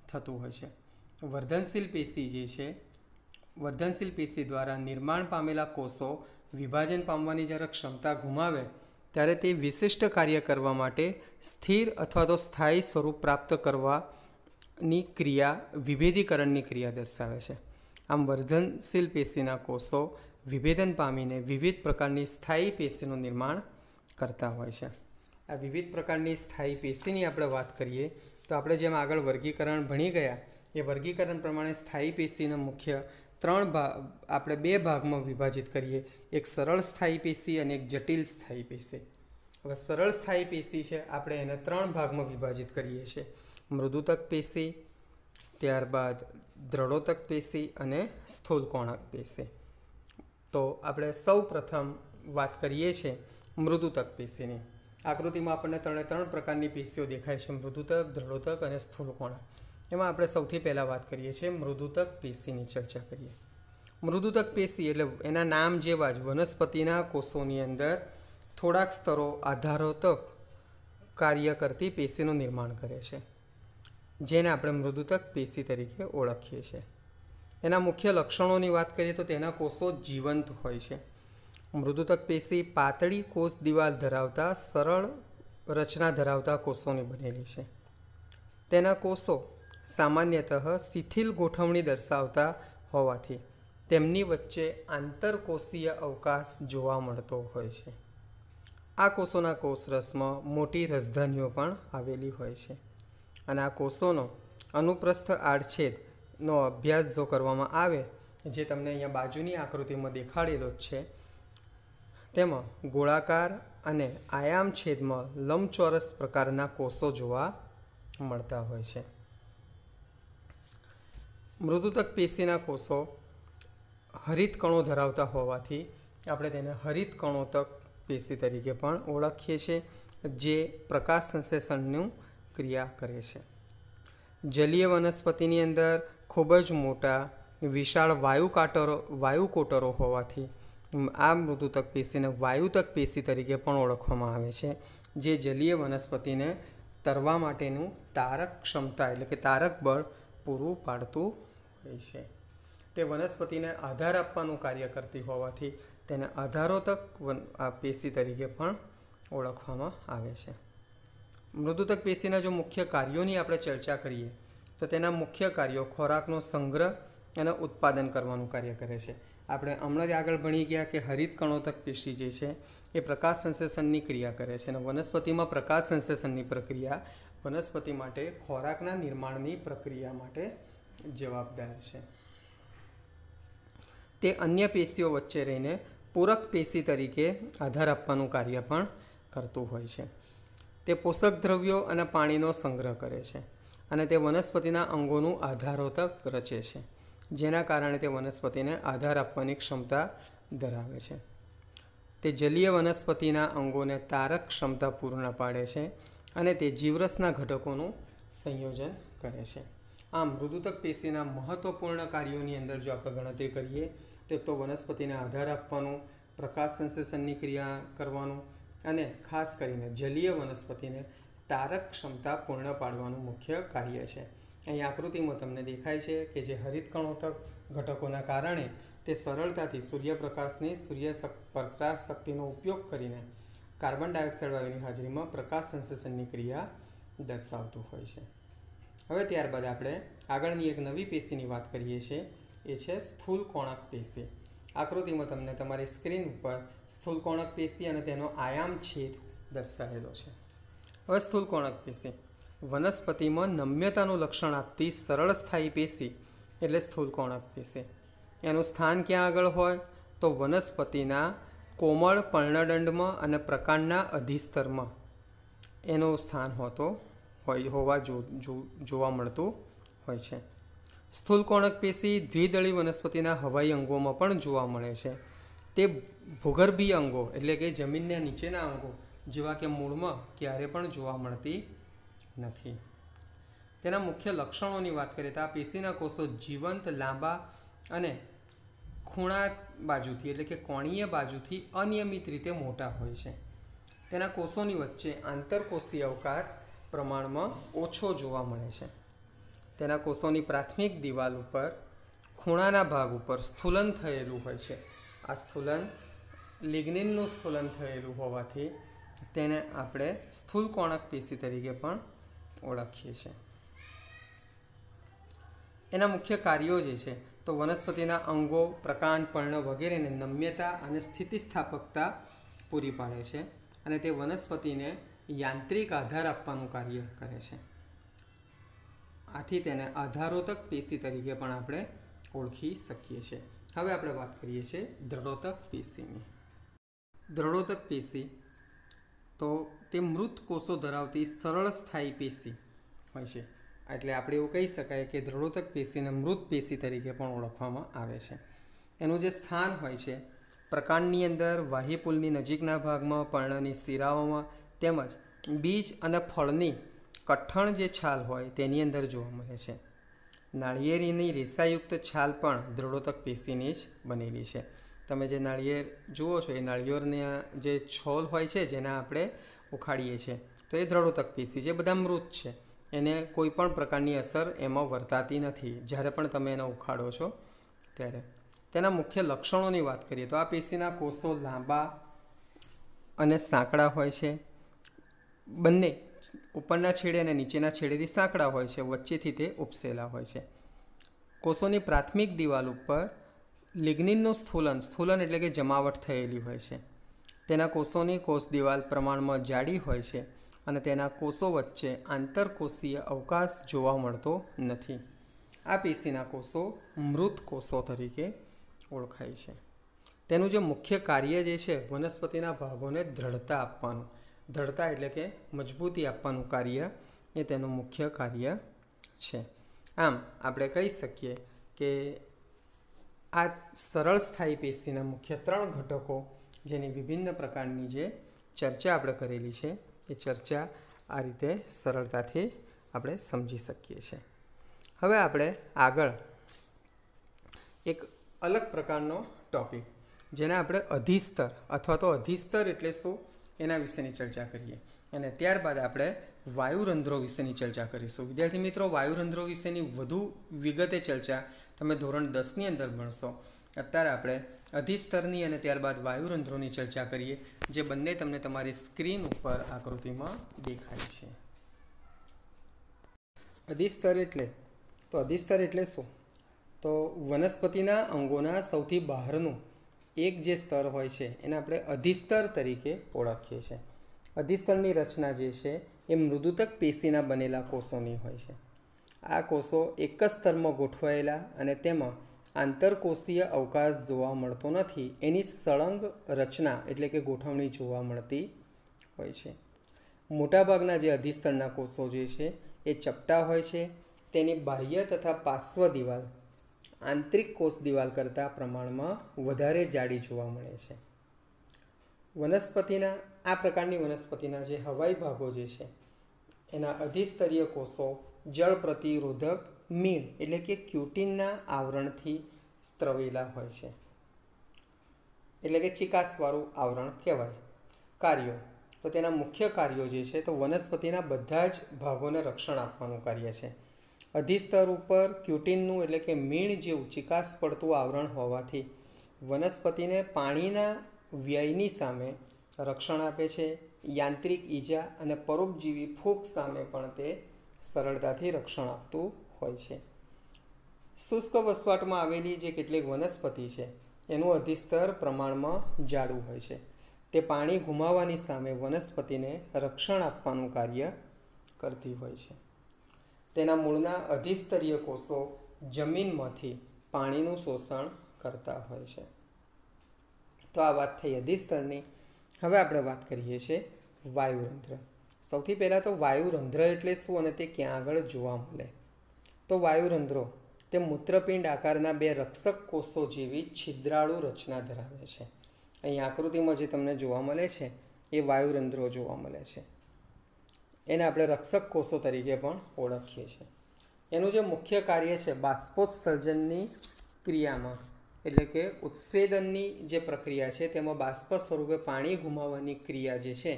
થતું હોય છે. વર્ધનશીલ પેશી જે છે વર્ધનશીલ પેશી દ્વારા નિર્માણ પામેલા કોષો વિભાજન પામવાની જ્યારે ક્ષમતા ગુમાવે ત્યારે તે વિશિષ્ટ કાર્ય કરવા માટે સ્થિર અથવા તો સ્થાયી સ્વરૂપ પ્રાપ્ત કરવાની ક્રિયા વિભેદીકરણની ક્રિયા દર્શાવે છે. આમ વર્ધનશીલ પેશીના કોષો વિભેદન પામીને વિવિધ પ્રકારની સ્થાયી પેશીનું નિર્માણ કરતા હોય છે. આ વિવિધ પ્રકારની સ્થાયી પેશીની આપણે વાત કરીએ તો આપણે જેમ આગળ વર્ગીકરણ ભણી ગયા એ વર્ગીકરણ પ્રમાણે સ્થાયી પેશીના મુખ્ય આપણે બે ભાગમાં વિભાજિત કરીએ. એક સરળ સ્થાયી પેશી અને એક જટિલ સ્થાયી પેશી. હવે સરળ સ્થાયી પેશી છે આપણે એને ત્રણ ભાગમાં વિભાજિત કરીએ છીએ. મૃદુતક પેશી, ત્યારબાદ દ્રઢોતક પેશી અને સ્થૂલકોણક પેશી. તો આપણે સૌ પ્રથમ વાત કરીએ છીએ મૃદુતક પેશીની. આકૃતિમાં આપણને ત્રણ પ્રકારની પેશીઓ દેખાય છે, મૃદુતક, દ્રઢોતક અને સ્થૂલકોણક. એમાં આપણે સૌથી પહેલાં વાત કરીએ છીએ મૃદુતક પેશીની ચર્ચા કરીએ. મૃદુતક પેશી એટલે એના નામ જેવા જ વનસ્પતિના કોષોની અંદર થોડાક સ્તરો આધારોતક કાર્ય કરતી પેશીનું નિર્માણ કરે છે, જેને આપણે મૃદુતક પેશી તરીકે ઓળખીએ છીએ. એના મુખ્ય લક્ષણોની વાત કરીએ તો તેના કોષો જીવંત હોય છે. મૃદુતક પેશી પાતળી કોષ દિવાલ ધરાવતા સરળ રચના ધરાવતા કોષોની બનેલી છે. તેના કોષો સામાન્યતઃ શિથિલ ગોઠવણી દર્શાવતા હોવાથી તેમની વચ્ચે આંતરકોષીય અવકાશ જોવા મળતો હોય છે. આ કોષોના કોષરસમાં મોટી રસધાનીઓ પણ આવેલી હોય છે અને આ કોષોનો અનુપ્રસ્થ આડછેદનો અભ્યાસ જો કરવામાં આવે, જે તમને અહીંયા બાજુની આકૃતિમાં દેખાડેલો જ છે, તેમાં ગોળાકાર અને આયામ છેદમાં લંબચોરસ પ્રકારના કોષો જોવા મળતા હોય છે. મૃદુતક પેશીના કોષો હરિત કણો ધરાવતા હોવાથી આપણે તેને હરિત કણોતક પેશી તરીકે પણ ઓળખીએ છીએ, જે પ્રકાશ સંશ્લેષણનું ક્રિયા કરે છે. જલીય વનસ્પતિની અંદર ખૂબ જ મોટા વિશાળ વાયુકોટરો હોવાથી આ મૃદુતક પેશીને વાયુતક પેશી તરીકે પણ ઓળખવામાં આવે છે, જે જલીય વનસ્પતિને તરવા માટેનું તારક ક્ષમતા એટલે કે તારક બળ પૂરું પાડતું હોય છે. તે વનસ્પતિને આધાર આપવાનું કાર્ય કરતી હોવાથી તેને આધારોતક પેશી તરીકે પણ ઓળખવામાં આવે છે. મૃદુતક પેશીના જો મુખ્ય કાર્યોની આપણે ચર્ચા કરીએ તો તેના મુખ્ય કાર્યો ખોરાકનો સંગ્રહ અને ઉત્પાદન કરવાનું કાર્ય કરે છે. આપણે હમણાં જ આગળ ભણી ગયા કે હરિત કણોતક પેશી જે છે એ પ્રકાશ સંશ્લેષણની ક્રિયા કરે છે અને વનસ્પતિમાં પ્રકાશ સંશ્લેષણની પ્રક્રિયા વનસ્પતિ માટે ખોરાકના નિર્માણની પ્રક્રિયા માટે જવાબદાર છે. તે અન્ય પેશીઓ વચ્ચે રહીને પૂરક પેશી તરીકે આધાર આપવાનું કાર્ય પણ કરતું હોય છે. તે પોષક દ્રવ્યો અને પાણીનો સંગ્રહ કરે છે અને તે વનસ્પતિના અંગોનું આધારોતક રચે છે, જેના કારણે તે વનસ્પતિને આધાર આપવાની ક્ષમતા ધરાવે છે. તે જલીય વનસ્પતિના અંગોને તારક ક્ષમતા પૂર્ણ પાડે છે અને તે જીવરસના ઘટકોનું સંયોજન કરે છે. આમ મૃદુતક પેશીના મહત્વપૂર્ણ કાર્યોની અંદર જો આપણે ગણતરી કરીએ તો વનસ્પતિને આધાર આપવાનું, પ્રકાશ સંશ્લેષણની ક્રિયા કરવાનું અને ખાસ કરીને જલીય વનસ્પતિને તારક ક્ષમતા પૂર્ણ પાડવાનું મુખ્ય કાર્ય છે. અહીં આકૃતિમાં તમને દેખાય છે કે જે હરિતકણોત્સર્ગ ઘટકોના કારણે તે સરળતાથી સૂર્યપ્રકાશની પ્રકાશ શક્તિનો ઉપયોગ કરીને કાર્બન ડાયોક્સાઇડ વાયુની હાજરીમાં પ્રકાશ સંશ્લેષણની ક્રિયા દર્શાવતું હોય છે. હવે ત્યારબાદ આપણે આગળની એક નવી પેશીની વાત કરીએ છીએ, એ છે સ્થૂલ કોણક પેશી. આકૃતિમાં તમને તમારી સ્ક્રીન ઉપર સ્થૂલ કોણક પેશી અને તેનો આયામ છેદ દર્શાવેલો છે. હવે સ્થૂલ કોણક પેશી વનસ્પતિમાં નમ્યતાનું લક્ષણ આપતી સરળ સ્થાયી પેશી એટલે સ્થૂલ કોણક પેશી. એનું સ્થાન ક્યાં આગળ હોય તો વનસ્પતિના કોમળ પર્ણદંડમાં અને પ્રકાંડના અધિસ્તરમાં એનું સ્થાન જોવા મળતું હોય છે. સ્થૂલ કોણક પેશી દ્વિદળી વનસ્પતિના હવાઈ અંગોમાં પણ જોવા મળે છે. તે ભૂગર્ભીય અંગો એટલે કે જમીનના નીચેના અંગો જેવા કે મૂળમાં ક્યારે પણ જોવા મળતી નથી. તેના મુખ્ય લક્ષણોની વાત કરીએ તો આ પેશીના કોષો જીવંત, લાંબા અને ખૂણા બાજુથી એટલે કે કોણીય બાજુથી અનિયમિત રીતે મોટા હોય છે. તેના કોષોની વચ્ચે આંતરકોષીય અવકાશ પ્રમાણમાં ઓછો જોવા મળે છે. તેના કોષોની પ્રાથમિક દિવાલ ઉપર ખૂણાના ભાગ ઉપર સ્થૂલન થયેલું હોય છે. આ સ્થૂલન લિગ્નિનનું સ્થૂલન થયેલું હોવાથી તેને આપણે સ્થૂલ કોણક પેશી તરીકે પણ ઓળખીએ છીએ. એના મુખ્ય કાર્યો જે છે તો વનસ્પતિના અંગો, પ્રકાંડ, પર્ણ વગેરેને નમ્યતા અને સ્થિતિસ્થાપકતા પૂરી પાડે છે અને તે વનસ્પતિને યાંત્રિક આધાર આપવાનું કાર્ય કરે છે. આથી તેને આધારોતક પેશી તરીકે પણ આપણે ઓળખી શકીએ છીએ. હવે આપણે વાત કરીએ છીએ દ્રઢોતક પેશીની. દ્રઢોતક પેશી તો તે મૃત કોષો ધરાવતી સરળ સ્થાયી પેશી હોય છે. એટલે આપણે એવું કહી શકાય કે દ્રઢોતક પેશીને મૃત પેશી તરીકે પણ ઓળખવામાં આવે છે. એનું જે સ્થાન હોય છે પ્રકાંડની અંદર, વાહીપુલની નજીકના ભાગમાં, પર્ણની શિરાઓમાં તેમજ બીજ અને ફળની કઠણ જે છાલ હોય તેની અંદર જોવા મળે છે. નાળિયેરીની રેસાયુક્ત છાલ પણ દ્રઢોતક પેશીની જ બનેલી છે. તમે જે નાળિયેર જુઓ છો એ નાળિયેરના જે છોલ હોય છે જેના આપણે ઉખાડીએ છીએ તો એ દ્રઢોતક પેશી જે બધા મૃત છે. એને કોઈ પણ પ્રકારની અસર એમાં વર્તાતી નથી જ્યારે પણ તમે એને ઉખાડો છો ત્યારે. તેના મુખ્ય લક્ષણોની વાત કરીએ તો આ પેશીના કોષો લાંબા અને સાંકડા હોય છે. બંને ઉપરના છેડે અને નીચેના છેડેથી સાંકડા હોય છે, વચ્ચેથી તે ઉપસેલા હોય છે. કોષોની પ્રાથમિક દિવાલ ઉપર લિગ્નિનનું સ્થૂલન એટલે કે જમાવટ થયેલી હોય છે. તેના કોષોની કોષ દિવાલ પ્રમાણમાં જાડી હોય છે અને તેના કોષો વચ્ચે આંતરકોષીય અવકાશ જોવા મળતો નથી. આ પેશીના કોષો મૃત કોષો તરીકે ઓળખાય છે. તેનું જે મુખ્ય કાર્ય જે છે વનસ્પતિના ભાગોને દ્રઢતા આપવાનું, દ્રઢતા એટલે કે મજબૂતી આપવાનું કાર્ય એ તેનું મુખ્ય કાર્ય છે. આમ આપણે કહી શકીએ કે આ સરળ સ્થાયી પેશીના મુખ્ય 3 ઘટકો જેની વિભિન્ન પ્રકારની જે ચર્ચા આપણે કરેલી છે એ ચર્ચા આ રીતે સરળતાથી આપણે સમજી શકીએ છીએ. હવે આપણે આગળ એક અલગ પ્રકારનો ટૉપિક જેને આપણે અધિસ્તર અથવા તો અધિસ્તર એટલે શું એના વિશેની ચર્ચા કરીએ અને ત્યારબાદ આપણે વાયુરંધ્રો વિશેની ચર્ચા કરીશું. વિદ્યાર્થી મિત્રો, વાયુરંધ્રો વિશેની વધુ વિગતે ચર્ચા તમે ધોરણ 10ની અંદર ભણશો. અત્યારે આપણે અધિસ્તરની અને ત્યારબાદ વાયુરંધ્રોની ચર્ચા કરીએ, જે બંને તમને તમારી સ્ક્રીન ઉપર આકૃતિમાં દેખાય છે. અધિસ્તર એટલે શું? તો વનસ્પતિના અંગોના સૌથી બહારનું એક જે સ્તર હોય છે એને આપણે અધિસ્તર તરીકે ઓળખીએ છીએ. અધિસ્તરની રચના જે છે એ મૃદુતક પેશીના બનેલા કોષોની હોય છે. આ કોષો એક જ સ્તરમાં ગોઠવાયેલા અને તેમાં આંતરકોષીય અવકાશ જોવા મળતો નથી. એની સળંગ રચના એટલે કે ગોઠવણી જોવા મળતી હોય છે. મોટાભાગના જે અધિસ્તરના કોષો જે છે એ ચપટા હોય છે. તેની બાહ્ય તથા પાર્શ્વ દિવાલ આંતરિક કોષ દિવાલ કરતાં પ્રમાણમાં વધારે જાડી જોવા મળે છે. વનસ્પતિના આ પ્રકારની વનસ્પતિના જે હવાઈ ભાગો જે છે એના અધિસ્તરીય કોષો જળ પ્રતિરોધક મીણ એટલે કે ક્યુટિનના આવરણથી સ્ત્રવેલા હોય છે, એટલે કે ચિકાસવાળું આવરણ કહેવાય. કાર્યો તો તેના મુખ્ય કાર્યો જે છે તો વનસ્પતિના બધા જ ભાગોને રક્ષણ આપવાનું કાર્ય છે. અધિસ્તર ઉપર ક્યુટિનનું એટલે કે મીણ જેવું ચિકાસ પડતું આવરણ હોવાથી વનસ્પતિને પાણીના વ્યયની સામે રક્ષણ આપે છે. યાંત્રિક ઈજા અને પરોપજીવી ફૂગ સામે પણ તે સરળતાથી રક્ષણ આપતું હોય છે. શુષ્ક વસવાટમાં આવેલી જે કેટલીક વનસ્પતિ છે એનું અધિસ્તર પ્રમાણમાં જાડું હોય છે. તે પાણી ગુમાવવાની સામે વનસ્પતિને રક્ષણ આપવાનું કાર્ય કરતી હોય છે. તેના મૂળના અધિસ્તરીય કોષો જમીનમાંથી પાણીનું શોષણ કરતા હોય છે. તો આ વાત થઈ અધિસ્તરની. હવે આપણે વાત કરીએ છીએ વાયુરંધ્ર. સૌથી પહેલાં તો વાયુરંધ્ર એટલે શું અને તે ક્યાં આગળ જોવા મળે? તો વાયુરંધ્રો તે મૂત્રપિંડ આકારના બે રક્ષક કોષો જેવી છિદ્રાળુ રચના ધરાવે છે. અહીં આકૃતિમાં જે તમને જોવા મળે છે એ વાયુરંધ્રો જોવા મળે છે. એને આપણે રક્ષક કોષો તરીકે પણ ઓળખીએ છીએ. એનું જે મુખ્ય કાર્ય છે બાષ્પોત્સર્જનની ક્રિયામાં એટલે કે ઉત્સેદનની જે પ્રક્રિયા છે તેમાં બાષ્પ સ્વરૂપે પાણી ગુમાવવાની ક્રિયા જે છે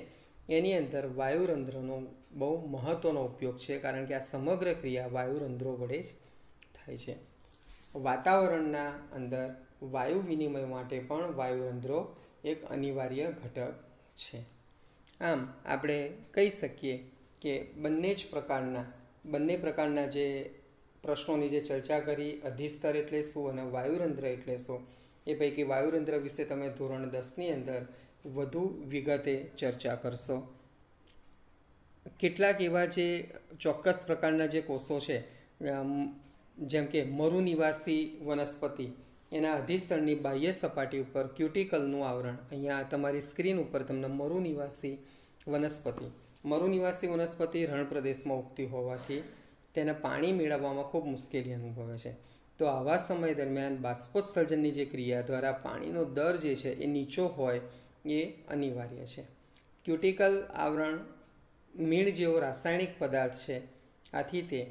એની અંદર વાયુરંધ્રનો બહુ મહત્ત્વનો ઉપયોગ છે, કારણ કે આ સમગ્ર ક્રિયા વાયુરંધ્રો વડે જ થાય છે. વાતાવરણના અંદર વાયુ વિનિમય માટે પણ વાયુરંધ્રો એક અનિવાર્ય ઘટક છે. આમ આપણે કહી શકીએ કે બંને પ્રકારના જે પ્રશ્નોની જે ચર્ચા કરી, અધિસ્તર એટલે શું અને વાયુરંધ્ર એટલે શું, એ પૈકી વાયુરંધ્ર વિશે તમે ધોરણ 10ની અંદર વધુ વિગતે ચર્ચા કરશો. કેટલાક એવા જે ચોક્કસ પ્રકારના જે કોષો છે જેમ કે મરુનિવાસી વનસ્પતિ એના અધિસ્તરની બાહ્ય સપાટી ઉપર ક્યુટિકલનું આવરણ, અહીંયા તમારી સ્ક્રીન ઉપર તમને મરુનિવાસી વનસ્પતિ રણ પ્રદેશમાં ઉગતી હોવાથી તેને પાણી મેળવવામાં ખૂબ મુશ્કેલી અનુભવે છે. તો આવા સમય દરમિયાન બાષ્પોત્સર્જનની જે ક્રિયા દ્વારા પાણીનો દર જે છે એ નીચો હોય એ અનિવાર્ય છે. ક્યુટિકલ આવરણ મીણ જેવો રાસાયણિક પદાર્થ છે. આથી તે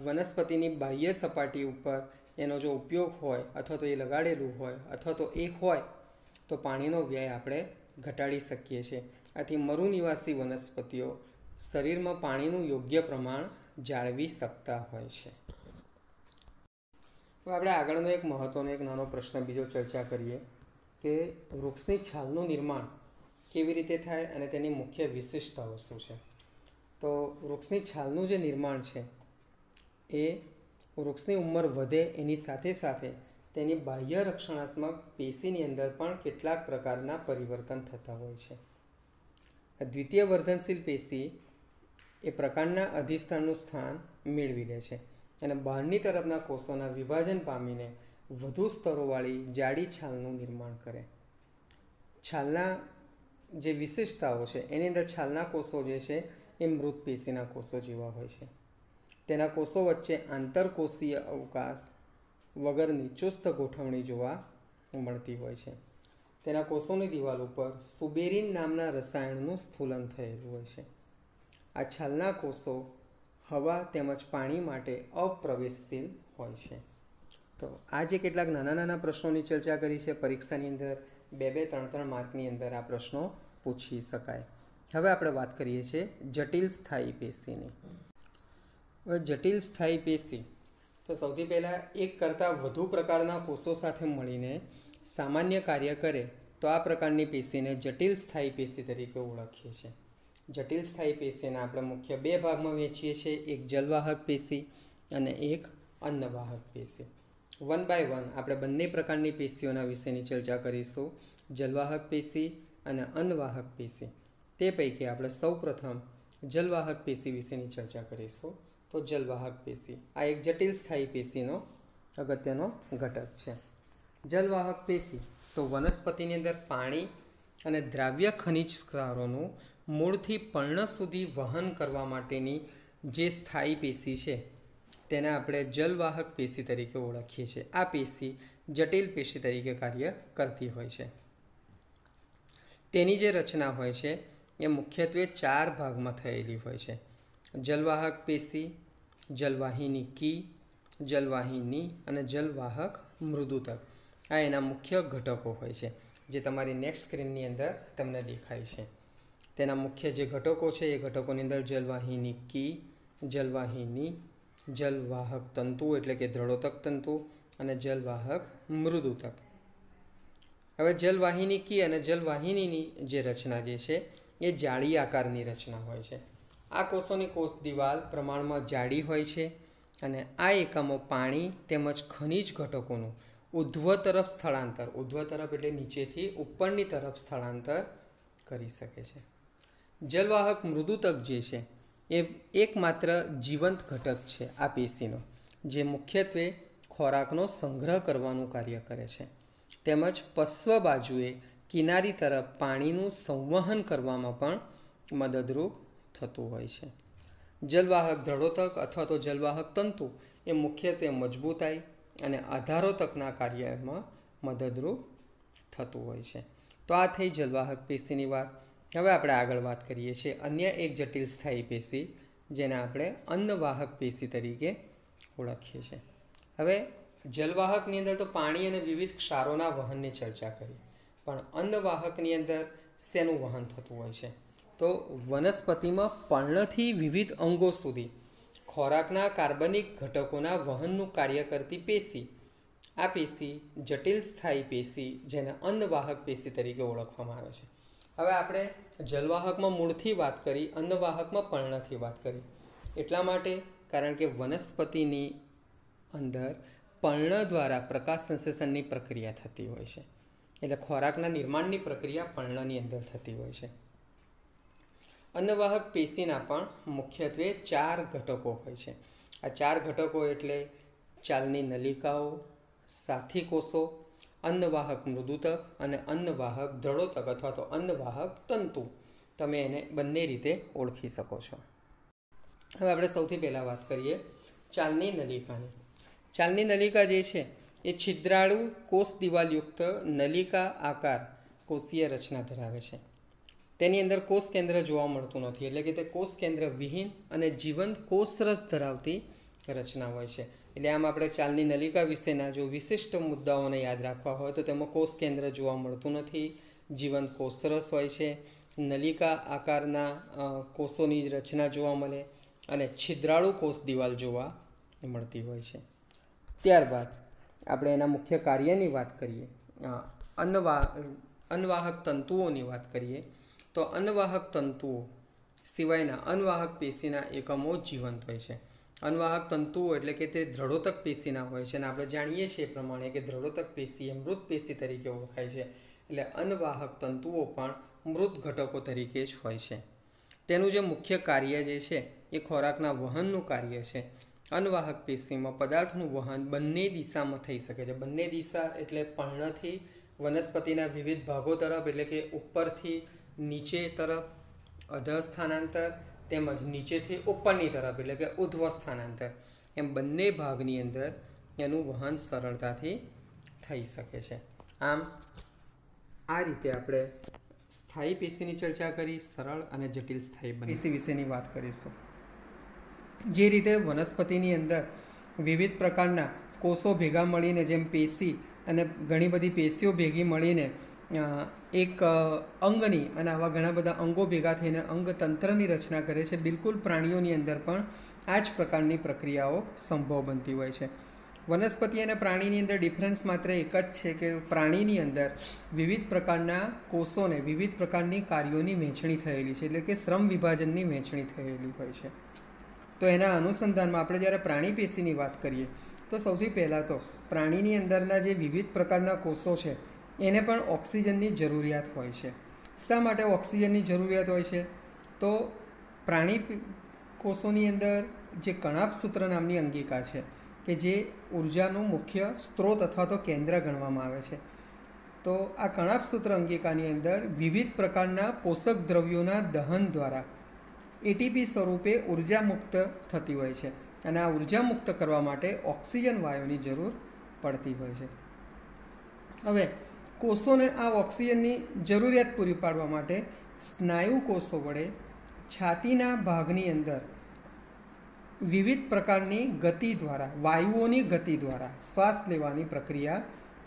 વનસ્પતિની બાહ્ય સપાટી ઉપર એનો જો ઉપયોગ હોય અથવા તો એ લગાડેલું હોય અથવા તો એ હોય તો પાણીનો વ્યય આપણે ઘટાડી શકીએ છીએ. આથી મરુનિવાસી વનસ્પતિઓ શરીરમાં પાણીનું યોગ્ય પ્રમાણ જાળવી શકતા હોય છે. હવે આપણે આગળનો એક મહત્ત્વનો એક નાનો પ્રશ્ન બીજો ચર્ચા કરીએ કે વૃક્ષની છાલનું નિર્માણ કેવી રીતે થાય અને તેની મુખ્ય વિશિષ્ટતાઓ શું છે. તો વૃક્ષની છાલનું જે નિર્માણ છે એ વૃક્ષની ઉંમર વધે એની સાથે સાથે તેની બાહ્ય રક્ષણાત્મક પેશીની અંદર પણ કેટલાક પ્રકારના પરિવર્તન થતા હોય છે. દ્વિતીય વર્ધનશીલ પેશી એ પ્રકાંડના અધિષ્ઠાનનું સ્થાન મેળવી લે છે અને બહારની તરફના કોષોના વિભાજન પામીને વધુ સ્તરોવાળી જાડી છાલનું નિર્માણ કરે. છાલના જે વિશેષતાઓ છે એની અંદર છાલના કોષો જે છે એ મૃત પેશીના કોષો જેવા હોય છે. તેના કોષો વચ્ચે આંતરકોષીય અવકાશ વગરની ચુસ્ત ગોઠવણી જોવા મળતી હોય છે. તેના કોષોની દિવાલ ઉપર સુબેરિન નામના રસાયણનું સ્થૂલન થયેલું હોય છે. આ છાલના કોષો હવા તેમજ પાણી માટે અપ્રવેશશીલ હોય છે. તો આ જે કેટલાક નાના નાના પ્રશ્નોની ચર્ચા કરી છે પરીક્ષાની અંદર 2-3 માર્કની અંદર આ પ્રશ્નો પૂછી શકાય. હવે આપણે વાત કરીએ છીએ જટિલ સ્થાયી પેશીની. હવે જટિલ સ્થાયી પેશી તો સૌથી પહેલાં એક કરતાં વધુ પ્રકારના કોષો સાથે મળીને સામાન્ય કાર્ય કરે તો આ પ્રકારની પેશીને જટિલ સ્થાયી પેશી તરીકે ઓળખીએ છીએ. જટિલ સ્થાયી પેશીને આપણે મુખ્ય 2 ભાગમાં વહેંચીએ છીએ, એક જલવાહક પેશી અને એક અન્નવાહક પેશી. 1 by 1 આપણે બંને પ્રકારની પેશીઓના વિશેની ચર્ચા કરીશું, જલવાહક પેશી અને અન્નવાહક પેશી. તે પૈકી આપણે સૌપ્રથમ જલવાહક પેશી વિશેની ચર્ચા કરીશું. તો જલવાહક પેશી આ એક જટિલ સ્થાયી પેશીનો અગત્યનો ઘટક છે. જલવાહક પેશી તો વનસ્પતિની અંદર પાણી અને દ્રાવ્ય ખનિજ ક્ષારોનું મૂળથી પર્ણ સુધી વહન કરવા માટેની જે સ્થાયી પેશી છે તેને આપણે જલવાહક પેશી તરીકે ઓળખીએ છીએ. આ પેશી જટિલ પેશી તરીકે કાર્ય કરતી હોય છે. તેની જે રચના હોય છે એ મુખ્યત્વે 4 ભાગમાં થયેલી હોય છે. જલવાહક પેશી, જલવાહિની કી, જલવાહિની અને જલવાહક મૃદુતક. આ એના મુખ્ય ઘટકો હોય છે, જે તમારી નેક્સ્ટ સ્ક્રીનની અંદર તમને દેખાય છે. તેના મુખ્ય જે ઘટકો છે એ ઘટકોની અંદર જલવાહિની કી, જલવાહિની, જલવાહક તંતુ એટલે કે દ્રઢોતક તંતુ અને જલવાહક મૃદુતક. હવે જલવાહિની કી અને જલવાહિનીની જે રચના જે છે એ જાળી આકારની રચના હોય છે. આ કોષોની કોષ દિવાલ પ્રમાણમાં જાડી હોય છે અને આ એકમો પાણી તેમજ ખનિજ ઘટકોનું ઉધ્વ તરફ સ્થળાંતર, ઉધ્વ તરફ એટલે નીચેથી ઉપરની તરફ સ્થળાંતર કરી શકે છે. જલવાહક મૃદુતક જે છે એ એકમાત્ર જીવંત ઘટક છે આ પેશીનો, જે મુખ્યત્વે ખોરાકનો સંગ્રહ કરવાનું કાર્ય કરે છે તેમજ પશ્વ બાજુએ કિનારી તરફ પાણીનું સંવહન કરવામાં પણ મદદરૂપ થતું હોય છે. જલવાહક દ્રઢોતક અથવા તો જલવાહક તંતુ એ મુખ્યત્વે મજબૂતાઈ અને આધારોતકના કાર્યમાં મદદરૂપ થતું હોય છે. તો આ થઈ જલવાહક પેશીની વાત. હવે આપણે આગળ વાત કરીએ છીએ અન્ય એક જટિલ સ્થાયી પેશી, જેને આપણે અન્નવાહક પેશી તરીકે ઓળખીએ છીએ. હવે જલવાહકની અંદર તો પાણી અને વિવિધ ક્ષારોના વહનની ચર્ચા કરી, પણ અન્નવાહકની અંદર શેનું વહન થતું હોય છે? તો વનસ્પતિમાં પર્ણથી વિવિધ અંગો સુધી ખોરાકના કાર્બનિક ઘટકોના વહનનું કાર્ય કરતી પેશી, આ પેશી જટિલ સ્થાયી પેશી, જેને અન્નવાહક પેશી તરીકે ઓળખવામાં આવે છે. હવે આપણે જલવાહકમાં મૂળથી વાત કરી, અન્નવાહકમાં પર્ણથી વાત કરી. એટલા માટે કારણ કે વનસ્પતિની અંદર પર્ણ દ્વારા પ્રકાશ સંશ્લેષણની પ્રક્રિયા થતી હોય છે, એટલે ખોરાકના નિર્માણની પ્રક્રિયા પર્ણની અંદર થતી હોય છે. અન્નવાહક પેશીના પણ મુખ્યત્વે 4 ઘટકો હોય છે. આ 4 ઘટકો એટલે ચાલની નલિકાઓ, સાથી કોષો, અન્નવાહક મૃદુતક અને અન્નવાહક દ્રઢોતક અથવા તો અન્નવાહક તંતુ. તમે એને બંને રીતે ઓળખી શકો છો. હવે આપણે સૌથી પહેલાં વાત કરીએ ચાલની નલિકાની. ચાલની નલિકા જે છે એ છિદ્રાળુ કોષ દિવાલયુક્ત નલિકા આકાર કોષીય રચના ધરાવે છે. તેની અંદર કોષ કેન્દ્ર જોવા મળતું નથી, એટલે કે તે કોષ કેન્દ્ર વિહીન અને જીવંત કોષરસ ધરાવતી રચના હોય છે. એટલે આમ આપણે ચાલની નલિકા વિશેના જો વિશિષ્ટ મુદ્દાઓને યાદ રાખવા હોય તો તેમાં કોષ કેન્દ્ર જોવા મળતું નથી, જીવંત કોષરસ હોય છે, નલિકા આકારના કોષોની રચના જોવા મળે અને છિદ્રાળુ કોષ દિવાલ જોવા મળતી હોય છે. ત્યારબાદ આપણે એના મુખ્ય કાર્યની વાત કરીએ, અન્નવાહક તંતુઓની વાત કરીએ તો અન્નવાહક તંતુઓ સિવાયના અન્નવાહક પેશીના એકમો જીવંત હોય છે. અન્નવાહક તંતુઓ એટલે કે તે દ્રઢોતક પેશીના હોય છે અને આપણે જાણીએ છીએ એ પ્રમાણે કે દ્રઢોતક પેશી એ મૃત પેશી તરીકે ઓળખાય છે. એટલે અન્નવાહક તંતુઓ પણ મૃત ઘટકો તરીકે જ હોય છે. તેનું જે મુખ્ય કાર્ય જે છે એ ખોરાકના વહનનું કાર્ય છે. અન્નવાહક પેશીમાં પદાર્થનું વહન બંને દિશામાં થઈ શકે છે. બંને દિશા એટલે પર્ણથી વનસ્પતિના વિવિધ ભાગો તરફ, એટલે કે ઉપરથી નીચે તરફ અધઃ સ્થાનાંતર, તેમજ નીચેથી ઉપરની તરફ એટલે કે ઉધ્વ સ્થાનાંતર, એમ બંને ભાગની અંદર એનું વહન સરળતાથી થઈ શકે છે. આમ આ રીતે આપણે સ્થાયી પેશીની ચર્ચા કરી, સરળ અને જટિલ સ્થાયી પેશી વિશેની વાત કરીશું. જે રીતે વનસ્પતિની અંદર વિવિધ પ્રકારના કોષો ભેગા મળીને, જેમ પેશી અને ઘણી બધી પેશીઓ ભેગી મળીને એક અંગની અને આવા ઘણા બધા અંગો ભેગા થઈને અંગતંત્રની રચના કરે છે, બિલકુલ પ્રાણીઓની અંદર પણ આ જ પ્રકારની પ્રક્રિયાઓ સંભવ બનતી હોય છે. વનસ્પતિ અને પ્રાણીની અંદર ડિફરન્સ માત્ર એક જ છે કે પ્રાણીની અંદર વિવિધ પ્રકારના કોષોને વિવિધ પ્રકારની કાર્યોની વહેંચણી થયેલી છે, એટલે કે શ્રમ વિભાજનની વહેંચણી થયેલી હોય છે. તો એના અનુસંધાનમાં આપણે જ્યારે પ્રાણી પેશીની વાત કરીએ તો સૌથી પહેલાં તો પ્રાણીની અંદરના જે વિવિધ પ્રકારના કોષો છે એને પણ ઓક્સિજનની જરૂરિયાત હોય છે. શા માટે ઓક્સિજનની જરૂરિયાત હોય છે? તો પ્રાણી કોષોની અંદર જે કણાભસૂત્ર નામની અંગિકા છે કે જે ઉર્જાનું મુખ્ય સ્ત્રોત અથવા તો કેન્દ્ર ગણવામાં આવે છે. તો આ કણાભસૂત્ર અંગિકાની અંદર વિવિધ પ્રકારના પોષક દ્રવ્યોના દહન દ્વારા એટીપી સ્વરૂપે ઉર્જા મુક્ત થતી હોય છે અને આ ઉર્જા મુક્ત કરવા માટે ઓક્સિજન વાયુની જરૂર પડતી હોય છે. હવે કોષોને આ ઓક્સિજનની જરૂરિયાત પૂરી પાડવા માટે સ્નાયુ કોષો વડે છાતીના ભાગની અંદર વિવિધ પ્રકારની ગતિ દ્વારા, વાયુઓની ગતિ દ્વારા શ્વાસ લેવાની પ્રક્રિયા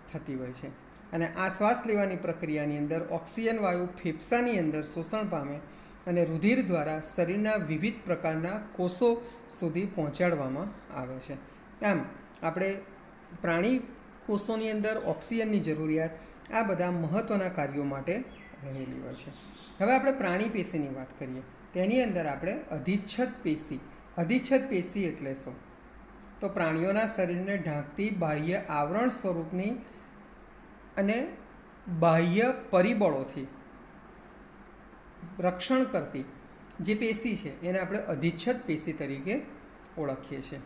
થતી હોય છે અને આ શ્વાસ લેવાની પ્રક્રિયાની અંદર ઓક્સિજન વાયુ ફેફસાની અંદર શોષણ પામે અને રુધિર દ્વારા શરીરના વિવિધ પ્રકારના કોષો સુધી પહોંચાડવામાં આવે છે. આમ આપણે પ્રાણી કોષોની અંદર ઓક્સિજનની જરૂરિયાત આ બધા મહત્ત્વના કાર્યો માટે રહેલી હોય છે. હવે આપણે પ્રાણી પેશીની વાત કરીએ. તેની અંદર આપણે અધિચ્છદ પેશી. અધિચ્છદ પેશી એટલે શું? તો પ્રાણીઓના શરીરને ઢાંકતી બાહ્ય આવરણ સ્વરૂપની અને બાહ્ય પરિબળોથી રક્ષણ કરતી જે પેશી છે એને આપણે અધિચ્છદ પેશી તરીકે ઓળખીએ છીએ.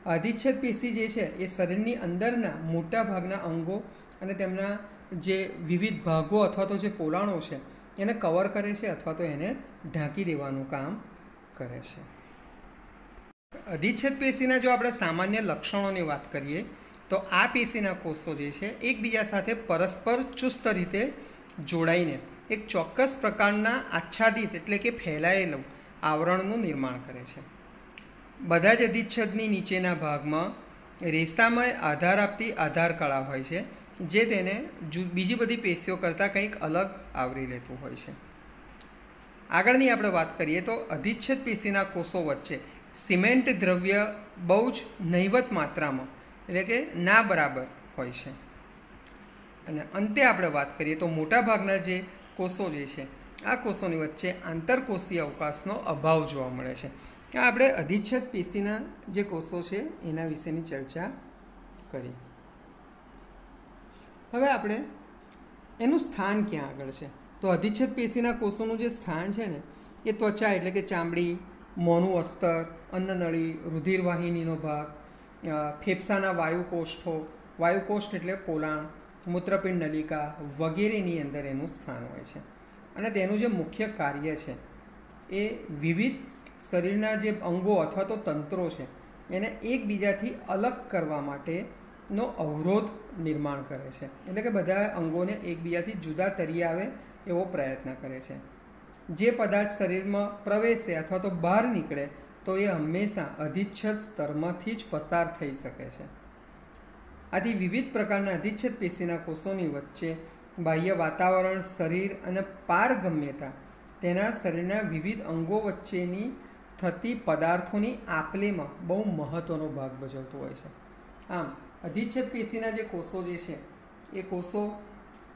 અધિચ્છદ પેશી જે છે એ શરીરની અંદરના મોટા ભાગના અંગો અને તેમના જે વિવિધ ભાગો અથવા તો જે પોલાણો છે એને કવર કરે છે અથવા તો એને ઢાંકી દેવાનું કામ કરે છે. અધિચ્છદ પેશીના જો આપણે સામાન્ય લક્ષણોની વાત કરીએ તો આ પેશીના કોષો જે છે એકબીજા સાથે પરસ્પર ચુસ્ત રીતે જોડાઈને એક ચોક્કસ પ્રકારના આચ્છાદિત એટલે કે ફેલાયેલું આવરણનું નિર્માણ કરે છે. બધા જ અધિચ્છદની નીચેના ભાગમાં રેસામય આધાર આપતી આધાર કળા હોય છે જે તેને બીજી બધી પેશીઓ કરતાં કંઈક અલગ આવરી લેતું હોય છે. આગળની આપણે વાત કરીએ તો અધિચ્છદ પેશીના કોષો વચ્ચે સિમેન્ટ દ્રવ્ય બહુ જ નહિવત માત્રામાં એટલે કે ના બરાબર હોય છે. અને અંતે આપણે વાત કરીએ તો મોટાભાગના જે કોષો જે છે આ કોષોની વચ્ચે આંતરકોષીય અવકાશનો અભાવ જોવા મળે છે. આ આપણે અધિચ્છદ પેશીના જે કોષો છે એના વિશેની ચર્ચા કરી. હવે આપણે એનું સ્થાન ક્યાં આગળ છે? તો અધિચ્છદ પેશીના કોષોનું જે સ્થાન છે ને એ ત્વચા એટલે કે ચામડી, મોંનું અસ્તર, અન્નનળી, રુધિરવાહિનીનો ભાગ, ફેફસાના વાયુકોષ્ઠો, વાયુકોષ્ઠ એટલે પોલાણ, મૂત્રપિંડ નલિકા વગેરેની અંદર એનું સ્થાન હોય છે. અને તેનું જે મુખ્ય કાર્ય છે એ વિવિધ શરીરના જે અંગો અથવા તો તંત્રો છે એને એકબીજાથી અલગ કરવા માટેનો અવરોધ નિર્માણ કરે છે. એટલે કે બધા અંગોને એકબીજાથી જુદા તરી આવે એવો પ્રયત્ન કરે છે. જે પદાર્થ શરીરમાં પ્રવેશે અથવા તો બહાર નીકળે તો એ હંમેશા અધિચ્છદ સ્તરમાંથી જ પસાર થઈ શકે છે. આથી વિવિધ પ્રકારના અધિચ્છદ પેશીના કોષોની વચ્ચે બાહ્ય વાતાવરણ, શરીર અને પારગમ્યતા તેના શરીરના વિવિધ અંગો વચ્ચેની થતી પદાર્થોની આપલેમાં બહુ મહત્ત્વનો ભાગ ભજવતો હોય છે. આમ અધિચ્છદ પેશીના જે કોષો જે છે એ કોષો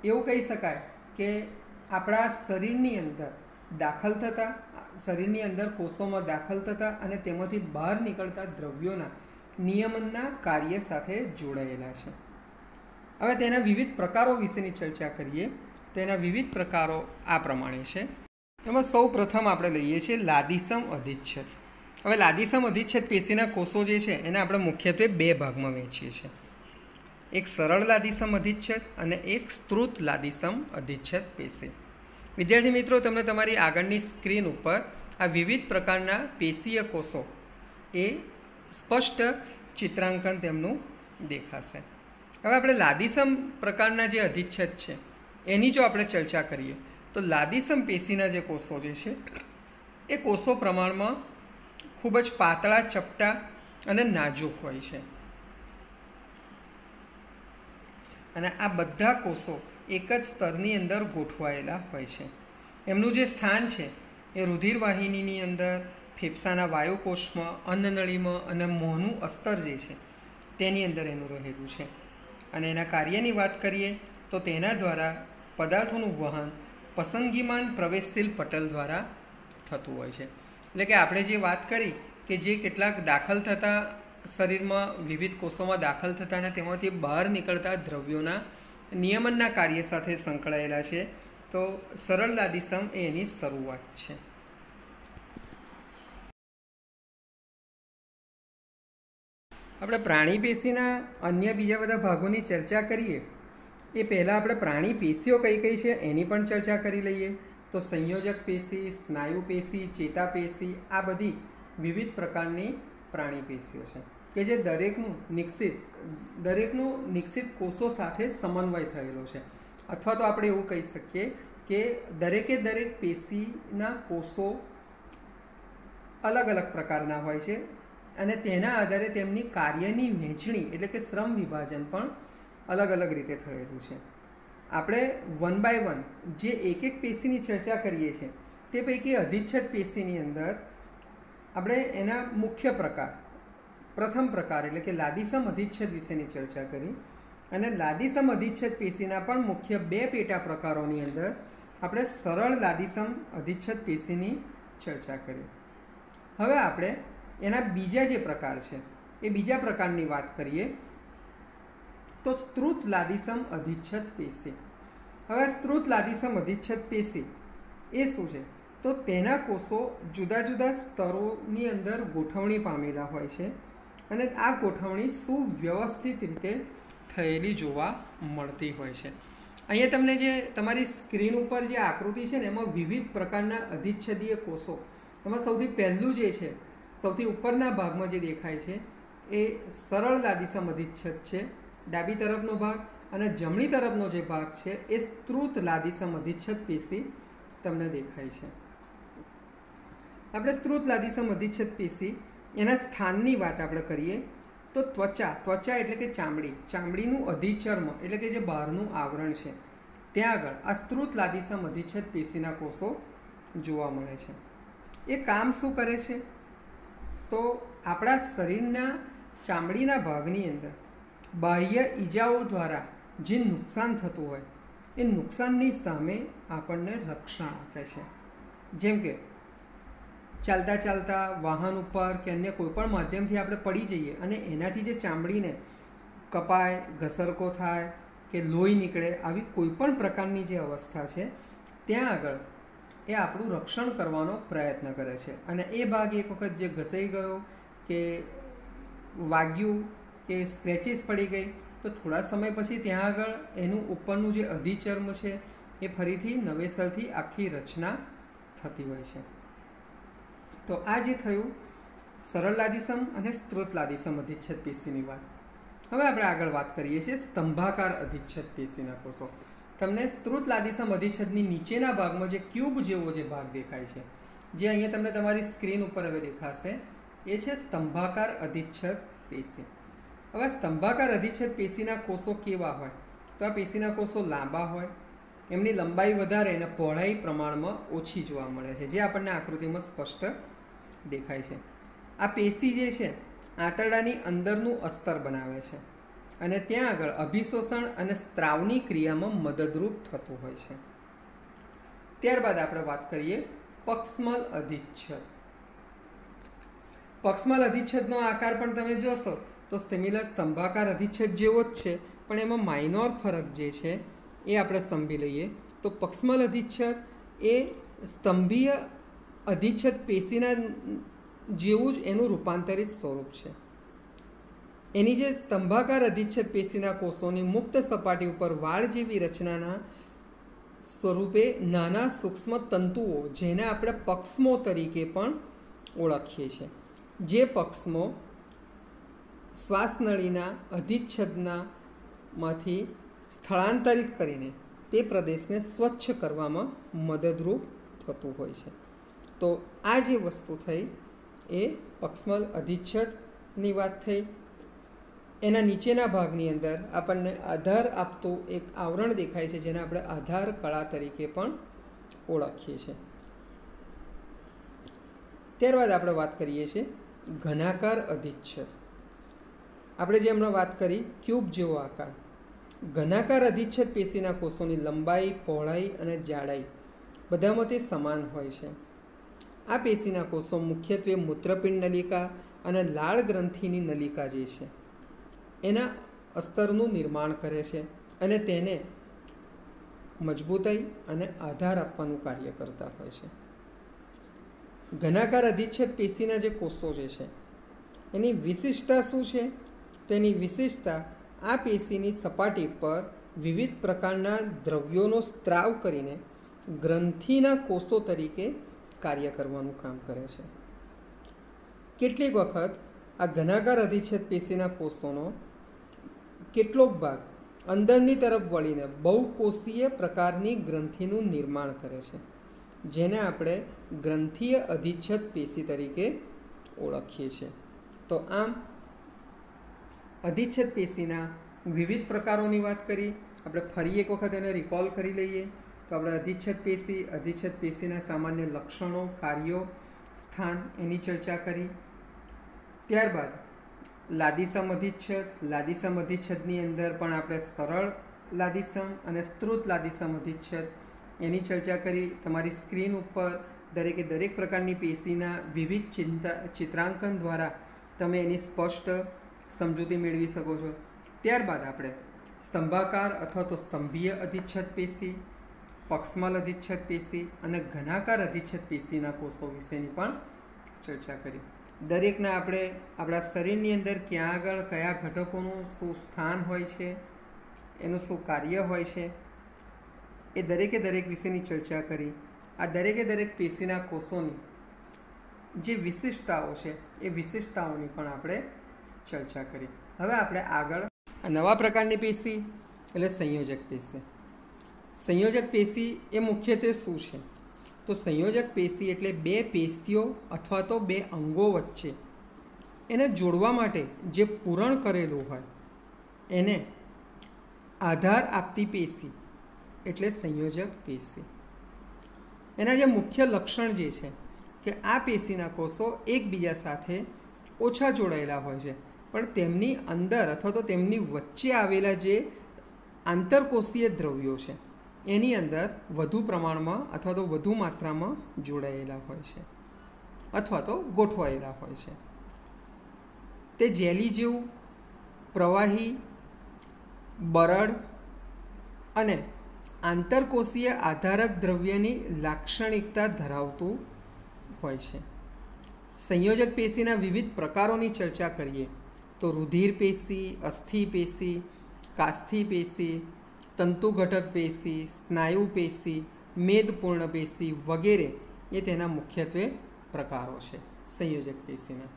એવું કહી શકાય કે આપણા શરીરની અંદર દાખલ થતા, શરીરની અંદર કોષોમાં દાખલ થતા અને તેમાંથી બહાર નીકળતા દ્રવ્યોના નિયમનના કાર્ય સાથે જોડાયેલા છે. હવે તેના વિવિધ પ્રકારો વિશેની ચર્ચા કરીએ તો એના વિવિધ પ્રકારો આ પ્રમાણે છે. એમાં સૌ પ્રથમ આપણે લઈએ છીએ લાદીસમ અધિચ્છદ. હવે લાદીસમ અધિચ્છદ પેશીના કોષો જે છે એને આપણે મુખ્યત્વે બે ભાગમાં વહેંચીએ છીએ. એક સરળ લાદીસમ અધિચ્છદ અને એક સ્ત્રુત લાદીસમ અધિચ્છદ પેશી. વિદ્યાર્થી મિત્રો, તમને તમારી આગળની સ્ક્રીન ઉપર આ વિવિધ પ્રકારના પેશીય કોષો એ સ્પષ્ટ ચિત્રાંકન તેમનું દેખાશે. હવે આપણે લાદીસમ પ્રકારના જે અધિચ્છદ છે એની જો આપણે ચર્ચા કરીએ તો લાદીસમ પેશીના જે કોષો જે છે એ કોષો પ્રમાણમાં ખૂબ જ પાતળા, ચપટા અને નાજુક હોય છે. અને આ બધા કોષો એક જ સ્તરની અંદર ગોઠવાયેલા હોય છે. એમનું જે સ્થાન છે એ રુધિરવાહિનીની અંદર, ફેફસાના વાયુકોષમાં, અન્નનળીમાં અને મોંનું અસ્તર જે છે તેની અંદર એનું રહેલું છે. અને એના કાર્યની વાત કરીએ તો તેના દ્વારા પદાર્થોનું વહન પસંદગીમાન પ્રવેશશીલ પટલ દ્વારા થતું હોય છે. એટલે કે આપણે જે વાત કરી કે જે કેટલાક દાખલ થતા શરીરમાં વિવિધ કોષોમાં દાખલ થતા અને તેમાંથી બહાર નીકળતા દ્રવ્યોના નિયમનના કાર્ય સાથે સંકળાયેલા છે. તો સરળ લાદીસમ એ એની શરૂઆત છે. આપણે પ્રાણી પેશીના અન્ય બીજા બધા ભાગોની ચર્ચા કરીએ એ પહેલાં આપણે પ્રાણી પેશીઓ કઈ કઈ છે એની પણ ચર્ચા કરી લઈએ. તો સંયોજક પેશી, સ્નાયુ પેશી, ચેતાપેશી, આ બધી વિવિધ પ્રકારની પ્રાણી પેશીઓ છે કે જે દરેકનું નિશ્ચિત કોષો સાથે સમન્વય થયેલો છે. અથવા તો આપણે એવું કહી શકીએ કે દરેક પેશીના કોષો અલગ અલગ પ્રકારના હોય છે અને તેના આધારે તેમની કાર્યની વહેંચણી એટલે કે શ્રમ વિભાજન પણ અલગ અલગ રીતે થયેલું છે. આપણે 1 by 1 જે એક પેશીની ચર્ચા કરીએ છીએ તે પૈકી અધિચ્છદ પેશીની અંદર આપણે એના મુખ્ય પ્રકાર, પ્રથમ પ્રકાર એટલે કે લાદીસમ અધિચ્છદ વિશેની ચર્ચા કરી અને લાદીસમ અધિચ્છદ પેશીના પણ મુખ્ય 2 પેટા પ્રકારોની અંદર આપણે સરળ લાદીસમ અધિચ્છદ પેશીની ચર્ચા કરી. હવે આપણે એના બીજા જે પ્રકાર છે એ બીજા પ્રકારની વાત કરીએ તો સ્ત્રુત લાદીસમ અધિચ્છદ પેશી. હવે સ્ત્રુત લાદીસમ અધિચ્છદ પેશી એ શું છે? તો તેના કોષો જુદા જુદા સ્તરોની અંદર ગોઠવણી પામેલા હોય છે અને આ ગોઠવણી સુવ્યવસ્થિત રીતે થયેલી જોવા મળતી હોય છે. અહીંયા તમને જે તમારી સ્ક્રીન ઉપર જે આકૃતિ છે ને એમાં વિવિધ પ્રકારના અધિચ્છદીય કોષો, એમાં સૌથી પહેલું જે છે, સૌથી ઉપરના ભાગમાં જે દેખાય છે એ સરળ લાદીસમ અધિચ્છદ છે, ડાબી તરફનો ભાગ, અને જમણી તરફનો જે ભાગ છે એ સ્ત્રુત લાદીસમ અધિચ્છદ પેશી તમને દેખાય છે. આપણે સ્ત્રુત લાદીસમ અધિચ્છદ પેશી એના સ્થાનની વાત આપણે કરીએ તો ત્વચા એટલે કે ચામડીનું અધિચર્મ એટલે કે જે બહારનું આવરણ છે ત્યાં આગળ આ સ્ત્રુત લાદીસમ અધિચ્છદ પેશીના કોષો જોવા મળે છે. એ કામ શું કરે છે? તો આપણા શરીરના ચામડીના ભાગની અંદર બાહ્ય ઈજાઓ દ્વારા જે નુકસાન થતું હોય એ નુકસાનની સામે આપણને રક્ષણ આપે છે. જેમ કે ચાલતા ચાલતા વાહન ઉપર કે અન્ય કોઈપણ માધ્યમથી આપણે પડી જઈએ અને એનાથી જે ચામડીને કપાય, ઘસરકો થાય કે લોહી નીકળે, આવી કોઈપણ પ્રકારની જે અવસ્થા છે ત્યાં આગળ એ આપણું રક્ષણ કરવાનો પ્રયત્ન કરે છે. અને એ ભાગ એક વખત જે ઘસાઈ ગયો કે વાગ્યું કે સ્ક્રેચીસ પડી ગઈ તો થોડા સમય પછી ત્યાં આગળ એનું ઉપરનું જે અધિચર્મ છે એ ફરીથી નવેસરથી આખી રચના થતી હોય છે. તો આ જે થયું સરળ લાદીસમ અને સ્ત્રુત લાદીસમ અધિચ્છદ પેશીની વાત. હવે આપણે આગળ વાત કરીએ છીએ સ્તંભાકાર અધિચ્છદ પેશીના કોષો. તમને સ્ત્રુત લાદીસમ અધિચ્છદની નીચેના ભાગમાં જે ક્યુબ જેવો જે ભાગ દેખાય છે, જે અહીંયા તમને તમારી સ્ક્રીન ઉપર હવે દેખાશે, એ છે સ્તંભાકાર અધિચ્છદ પેશી. હવે સ્તંભાકાર અધિચ્છદ પેશીના કોષો કેવા હોય? તો આ પેશીના કોષો લાંબા હોય, એમની લંબાઈ વધારે અને પહોળાઈ પ્રમાણમાં ઓછી જોવા મળે છે, જે આપણને આકૃતિમાં સ્પષ્ટ દેખાય છે. આ પેશી જે છે આંતરડાની અંદરનું અસ્તર બનાવે છે અને ત્યાં આગળ અભિશોષણ અને સ્ત્રાવની ક્રિયામાં મદદરૂપ થતું હોય છે. ત્યારબાદ આપણે વાત કરીએ પક્ષમલ અધિચ્છદ. પક્ષમલ અધિચ્છદનો આકાર પણ તમે જોશો તો સિમિલર સ્તંભાકાર અધિચ્છદ જેવો જ છે, પણ એમાં માઇનોર ફરક જે છે એ આપણે સ્તંભી લઈએ તો પક્ષમલ અધિચ્છદ એ સ્તંભીય અધિચ્છદ પેશીના જેવું જ એનું રૂપાંતરિત સ્વરૂપ છે. એની જે સ્તંભાકાર અધિચ્છદ પેશીના કોષોની મુક્ત સપાટી ઉપર વાળ જેવી રચનાના સ્વરૂપે નાના સૂક્ષ્મ તંતુઓ, જેને આપણે પક્ષમો તરીકે પણ ઓળખીએ છીએ, જે પક્ષમો શ્વાસનળીના અધિચ્છદમાંથી સ્થળાંતરિત કરીને તે પ્રદેશને સ્વચ્છ કરવામાં મદદરૂપ થતું હોય છે. તો આ જે વસ્તુ થઈ એ પક્ષમલ અધિચ્છદની વાત થઈ. એના નીચેના ભાગની અંદર આપણને આધાર આપતું એક આવરણ દેખાય છે, જેને આપણે આધાર કળા તરીકે પણ ઓળખીએ છીએ. ત્યારબાદ આપણે વાત કરીએ છીએ ઘનાકાર અધિચ્છદ. આપણે જે હમણાં વાત કરી ક્યુબ જેવો આકાર. ઘનાકાર અધિચ્છદ પેશીના કોષોની લંબાઈ, પહોળાઈ અને જાડાઈ બધામાં તે સમાન હોય છે. આ પેશીના કોષો મુખ્યત્વે મૂત્રપિંડ નલિકા અને લાળ ગ્રંથિની નલિકા જે છે એના અસ્તરનું નિર્માણ કરે છે અને તેને મજબૂતાઈ અને આધાર આપવાનું કાર્ય કરતા હોય છે. ઘનાકાર અધિચ્છદ પેશીના જે કોષો જે છે એની વિશિષ્ટતા શું છે? તો એની વિશિષ્ટતા આ પેશીની સપાટી પર વિવિધ પ્રકારના દ્રવ્યોનો સ્ત્રાવ કરીને ગ્રંથિના કોષો તરીકે કાર્ય કરવાનું કામ કરે છે. કેટલીક વખત આ ઘનાકાર અધિચ્છેદ પેશીના કોષોનો કેટલોક ભાગ અંદરની તરફ વળીને બહુકોષીય પ્રકારની ગ્રંથિનું નિર્માણ કરે છે, જેને આપણે ગ્રંથીય અધિચ્છેદ પેશી તરીકે ઓળખીએ છીએ. તો આમ અધિચ્છેદ પેશીના વિવિધ પ્રકારોની વાત કરી. આપણે ફરી એક વખત એને રિકોલ કરી લઈએ તો આપણે અધિચ્છેદ પેશીના સામાન્ય લક્ષણો, કાર્યો, સ્થાન એની ચર્ચા કરી. ત્યારબાદ લાદીસમ અધિચ્છેદની અંદર પણ આપણે સરળ લાદીસમ અને સ્ત્રુત લાદીસમ અધિચ્છેદ એની ચર્ચા કરી. તમારી સ્ક્રીન ઉપર દરેક પ્રકારની પેશીના વિવિધ ચિત્રાંકન દ્વારા તમે એની સ્પષ્ટ સમજૂતી મેળવી શકો છો. ત્યારબાદ આપણે સ્તંભાકાર અથવા તો સ્તંભીય અધિચ્છેદ પેશી, પક્ષમલ અધિચ્છેદ પેશી અને ઘનાકાર અધિચ્છેદ પેશીના કોષો વિશેની પણ ચર્ચા કરી. દરેકના આપણે આપણા શરીરની અંદર ક્યાં આગળ કયા ઘટકોનું શું સ્થાન હોય છે, એનું શું કાર્ય હોય છે, એ દરેક વિશેની ચર્ચા કરી. આ દરેક પેશીના કોષોની જે વિશિષ્ટતાઓ છે એ વિશિષ્ટતાઓની પણ આપણે ચર્ચા કરી. હવે આપણે આગળ નવા પ્રકારની પેશી એટલે સંયોજક પેશી. સંયોજક પેશી એ મુખ્યત્વે શું છે? તો સંયોજક પેશી એટલે બે પેશીઓ અથવા તો બે અંગો વચ્ચે એને જોડવા માટે જે પૂરણ કરેલું હોય એને આધાર આપતી પેશી એટલે સંયોજક પેશી. એના જે મુખ્ય લક્ષણ જે છે કે આ પેશીના કોષો એકબીજા સાથે ઓછા જોડાયેલા હોય છે, પણ તેમની અંદર અથવા તો તેમની વચ્ચે આવેલા જે આંતરકોષીય દ્રવ્યો છે એની અંદર વધુ પ્રમાણમાં અથવા તો વધુ માત્રામાં જોડાયેલા હોય છે અથવા તો ગોઠવાયેલા હોય છે. તે જેલી જેવું, પ્રવાહી, બરડ અને આંતરકોષીય આધારક દ્રવ્યની લાક્ષણિકતા ધરાવતું હોય છે. સંયોજક પેશીના વિવિધ પ્રકારોની ચર્ચા કરીએ તો રુધિર પેશી, અસ્થિ પેશી, કાસ્થિ પેશી, તંતુ ઘટક પેશી, સ્નાયુ પેશી, મેદપૂર્ણ પેશી વગેરે એ તેના મુખ્યત્વે પ્રકારો છે સંયોજક પેશીના.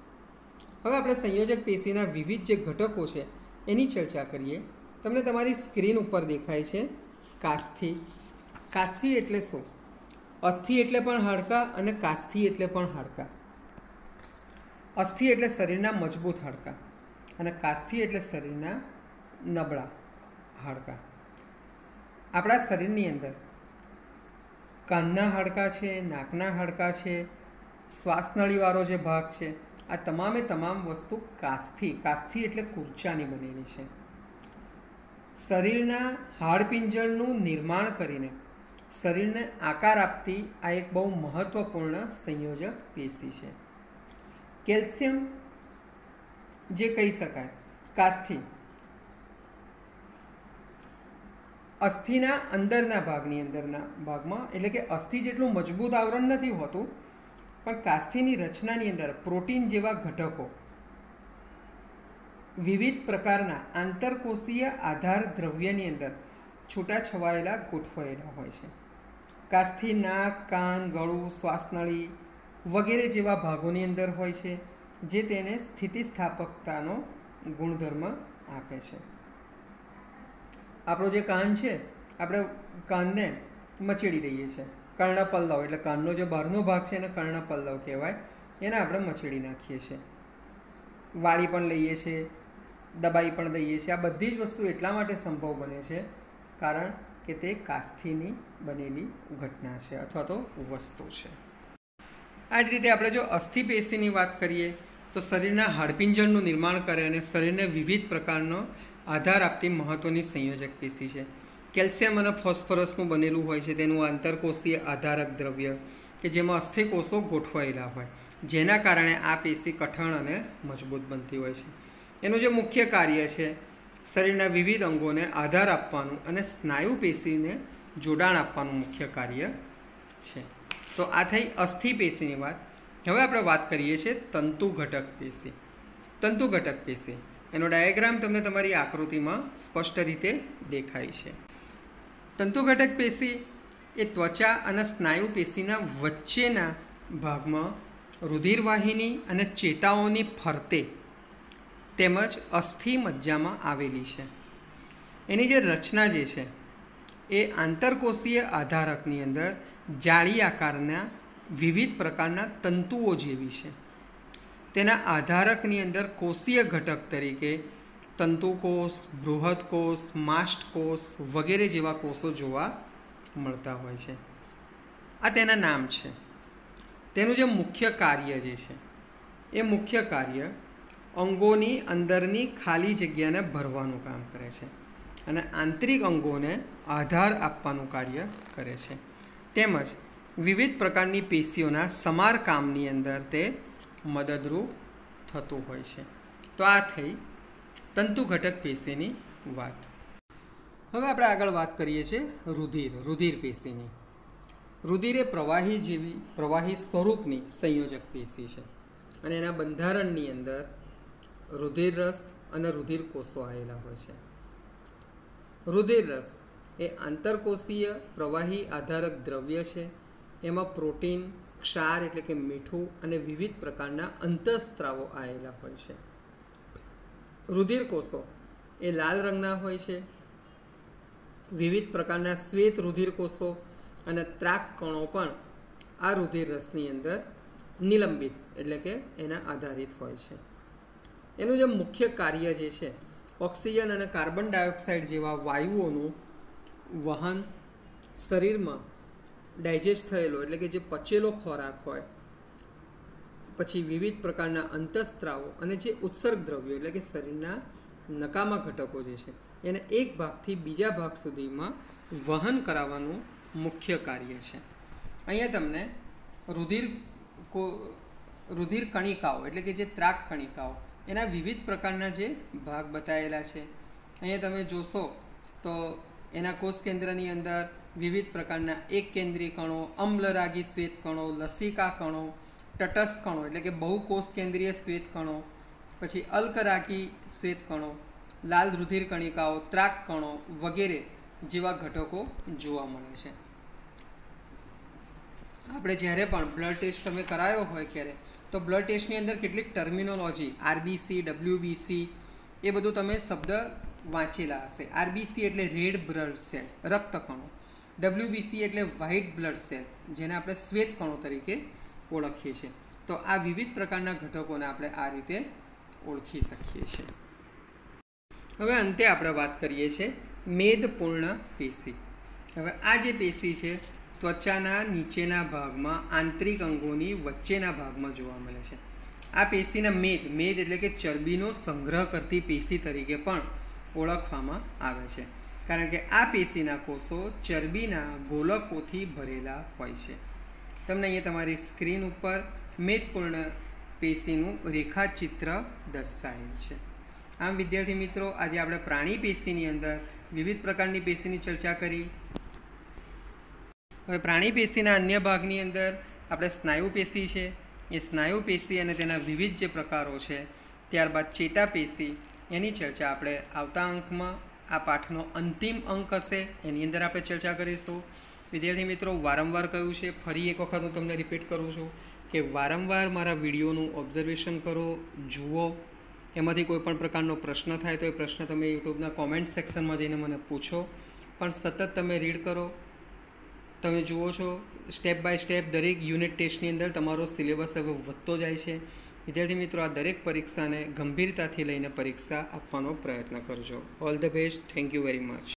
હવે આપણે સંયોજક પેશીના વિવિધ જે ઘટકો છે એની ચર્ચા કરીએ. તમને તમારી સ્ક્રીન ઉપર દેખાય છે કાસ્થિ. કાસ્થિ એટલે શું? અસ્થિ એટલે પણ હાડકાં અને કાસ્થિ એટલે પણ હાડકાં. અસ્થિ એટલે શરીરના મજબૂત હાડકાં અને કાસ્થિ એટલે શરીરના નબળા હાડકાં. આપણા શરીરની અંદર કાનના હાડકાં છે, નાકના હાડકાં છે, શ્વાસનળીવાળો જે ભાગ છે, આ તમામ વસ્તુ કાસ્થિ એટલે કૂર્ચાની બનેલી છે. શરીરના હાડપિંજરનું નિર્માણ કરીને શરીરને આકાર આપતી આ એક બહુ મહત્ત્વપૂર્ણ સંયોજક પેશી છે. કેલ્શિયમ જે કહી શકાય કાસ્થિ અસ્થિના અંદરના ભાગમાં એટલે કે અસ્થિ જેટલું મજબૂત આવરણ નથી હોતું, પણ કાસ્થિની રચનાની અંદર પ્રોટીન જેવા ઘટકો વિવિધ પ્રકારના આંતરકોષીય આધાર દ્રવ્યની અંદર છૂટાછવાયેલા ગોઠવાયેલા હોય છે. કાસ્થિ નાક, કાન, ગળું, શ્વાસનળી વગેરે જેવા ભાગોની અંદર હોય છે, જે તેને સ્થિતિસ્થાપકતાનો ગુણધર્મ આપે છે. આપણો જે કાન છે, આપણે કાનને મચેડી દઈએ છીએ. કર્ણપલ્લવ એટલે કાનનો જે બહારનો ભાગ છે એને કર્ણપલ્લવ કહેવાય. એને આપણે મચેડી નાખીએ છીએ, વાળી પણ લઈએ છીએ, દબાઈ પણ દઈએ છીએ. આ બધી જ વસ્તુ એટલા માટે સંભવ બને છે કારણ કે તે કાસ્થિની બનેલી ઘટના છે અથવા તો વસ્તુ છે. આ જ રીતે આપણે જો અસ્થિ પેશીની વાત કરીએ તો શરીરના હાડપિંજરનું નિર્માણ કરે અને શરીરને વિવિધ પ્રકારનો આધાર આપતી મહત્ત્વની સંયોજક પેશી છે. કેલ્શિયમ અને ફોસ્ફરસનું બનેલું હોય છે તેનું આંતરકોષીય આધારક દ્રવ્ય કે જેમાં અસ્થિ કોષો ગોઠવાયેલા હોય, જેના કારણે આ પેશી કઠણ અને મજબૂત બનતી હોય છે. એનું જે મુખ્ય કાર્ય છે શરીરના વિવિધ અંગોને આધાર આપવાનું અને સ્નાયુ પેશીને જોડાણ આપવાનું મુખ્ય કાર્ય છે. તો આ થઈ અસ્થિ પેશીની વાત. હવે આપણે વાત કરીએ છીએ તંતુ ઘટક પેશી. તંતુ ઘટક પેશી એનો ડાયાગ્રામ તમને તમારી આકૃતિમાં સ્પષ્ટ રીતે દેખાય છે. તંતુઘટક પેશી એ ત્વચા અને સ્નાયુ પેશીના વચ્ચેના ભાગમાં રુધિરવાહિની અને ચેતાઓની ફરતે તેમજ અસ્થિ મજ્જામાં આવેલી છે. એની જે રચના જે છે એ આંતરકોષીય આધારકની અંદર જાળી આકારના વિવિધ પ્રકારના તંતુઓ જેવી છે. તેના આધારકની અંદર કોષીય ઘટક તરીકે તંતુકોષ, બૃહદકોષ, માસ્ટકોષ વગેરે જેવા કોષો જોવા મળતા હોય છે. આ તેના નામ છે. તેનું જે મુખ્ય કાર્ય જે છે એ મુખ્ય કાર્ય અંગોની અંદરની ખાલી જગ્યાને ભરવાનું કામ કરે છે અને આંતરિક અંગોને આધાર આપવાનું કાર્ય કરે છે. તેમજ વિવિધ પ્રકારની પેશીઓના સમારકામની અંદર તે મદદરૂપ થતું હોય છે. તો આ થઈ તંતુઘટક પેશીની વાત. હવે આપણે આગળ વાત કરીએ છીએ રુધિર પેશીની. રુધિર એ પ્રવાહી સ્વરૂપની સંયોજક પેશી છે અને એના બંધારણની અંદર રુધિર રસ અને રુધિર કોષો આવેલા હોય છે. રુધિર રસ એ આંતરકોષીય પ્રવાહી આધારક દ્રવ્ય છે. એમાં પ્રોટીન, ક્ષાર એટલે કે મીઠું અને વિવિધ પ્રકારના અંતઃસ્ત્રાવો આવેલા હોય છે. રુધિર કોષો એ લાલ રંગના હોય છે. વિવિધ પ્રકારના શ્વેત રુધિર કોષો અને ત્રાક કણો પણ આ રુધિર રસની અંદર નિલંબિત એટલે કે એના આધારિત હોય છે. એનું જે મુખ્ય કાર્ય જે છે ઓક્સિજન અને કાર્બન ડાયોક્સાઇડ જેવા વાયુઓનું વહન, શરીરમાં ડાયજેસ્ટ થયેલો એટલે કે જે પચેલો ખોરાક હોય, પછી વિવિધ પ્રકારના અંતઃસ્ત્રાવો અને જે ઉત્સર્ગ દ્રવ્યો એટલે કે શરીરના નકામા ઘટકો જે છે એને એક ભાગથી બીજા ભાગ સુધીમાં વહન કરાવવાનું મુખ્ય કાર્ય છે. અહીંયા તમને રુધિર કણિકાઓ એટલે કે જે ત્રાક કણિકાઓ એના વિવિધ પ્રકારના જે ભાગ બતાવેલા છે. અહીંયા તમે જોશો તો એના કોષ કેન્દ્રની અંદર વિવિધ પ્રકારના એક કેન્દ્રીય કણો, અમ્લરાગી શ્વેત કણો, લસિકા કણો, તટસ્થ કણો એટલે કે બહુકોષ કેન્દ્રીય શ્વેત કણો, પછી અલ્કરાગી શ્વેત કણો, લાલ રુધિર કણિકાઓ, ત્રાક કણો વગેરે જેવા ઘટકો જોવા મળે છે. આપણે જ્યારે પણ બ્લડ ટેસ્ટ તમે કરાયો હોય ક્યારે તો બ્લડ ટેસ્ટની અંદર કેટલીક ટર્મિનોલોજી RBC, WBC એ બધું તમે શબ્દ વાંચેલા હશે. RBC એટલે રેડ બ્લડ સેલ, રક્તકણો. WBC એટલે વ્હાઇટ બ્લડ સેલ, જેને આપણે શ્વેત કણો તરીકે ઓળખીએ છીએ. તો આ વિવિધ પ્રકારના ઘટકોને આપણે આ રીતે ઓળખી શકીએ છીએ. હવે અંતે આપણે વાત કરીએ છીએ મેદપૂર્ણ પેશી. હવે આ જે પેશી છે ત્વચાના નીચેના ભાગમાં આંતરિક અંગોની વચ્ચેના ભાગમાં જોવા મળે છે. આ પેશીના મેદ એટલે કે ચરબીનો સંગ્રહ કરતી પેશી તરીકે પણ ઓળખવામાં આવે છે, કારણ કે આ પેશીના કોષો ચરબીના ગોલકોથી ભરેલા હોય છે. તમને અહીંયા તમારી સ્ક્રીન ઉપર મેદપૂર્ણ પેશીનું રેખાચિત્ર દર્શાવેલ છે. આમ વિદ્યાર્થી મિત્રો, આજે આપણે પ્રાણી પેશીની અંદર વિવિધ પ્રકારની પેશીની ચર્ચા કરી. હવે પ્રાણી પેશીના અન્ય ભાગની અંદર આપણે સ્નાયુ પેશી છે, એ સ્નાયુ પેશી અને તેના વિવિધ જે પ્રકારો છે, ત્યારબાદ ચેતાપેશી, એની ચર્ચા આપણે આવતા અંકમાં, આ પાઠનો અંતિમ અંક હશે એની અંદર આપણે ચર્ચા કરીશું. વિદ્યાર્થી મિત્રો, વારંવાર કહ્યું છે, ફરી એક વખત હું તમને રિપીટ કરું છું કે વારંવાર મારા વિડીયોનું ઓબ્ઝર્વેશન કરો, જુઓ. એમાંથી કોઈ પણ પ્રકારનો પ્રશ્ન થાય તો એ પ્રશ્ન તમે યુટ્યુબના કોમેન્ટ સેક્શનમાં જઈને મને પૂછો, પણ સતત તમે રીડ કરો. તમે જુઓ છો સ્ટેપ બાય સ્ટેપ દરેક યુનિટ ટેસ્ટની અંદર તમારો સિલેબસ હવે વધતો જાય છે. વિદ્યાર્થી મિત્રો, આ દરેક પરીક્ષાને ગંભીરતાથી લઈને પરીક્ષા આપવાનો પ્રયત્ન કરજો. All the best. Thank you very much.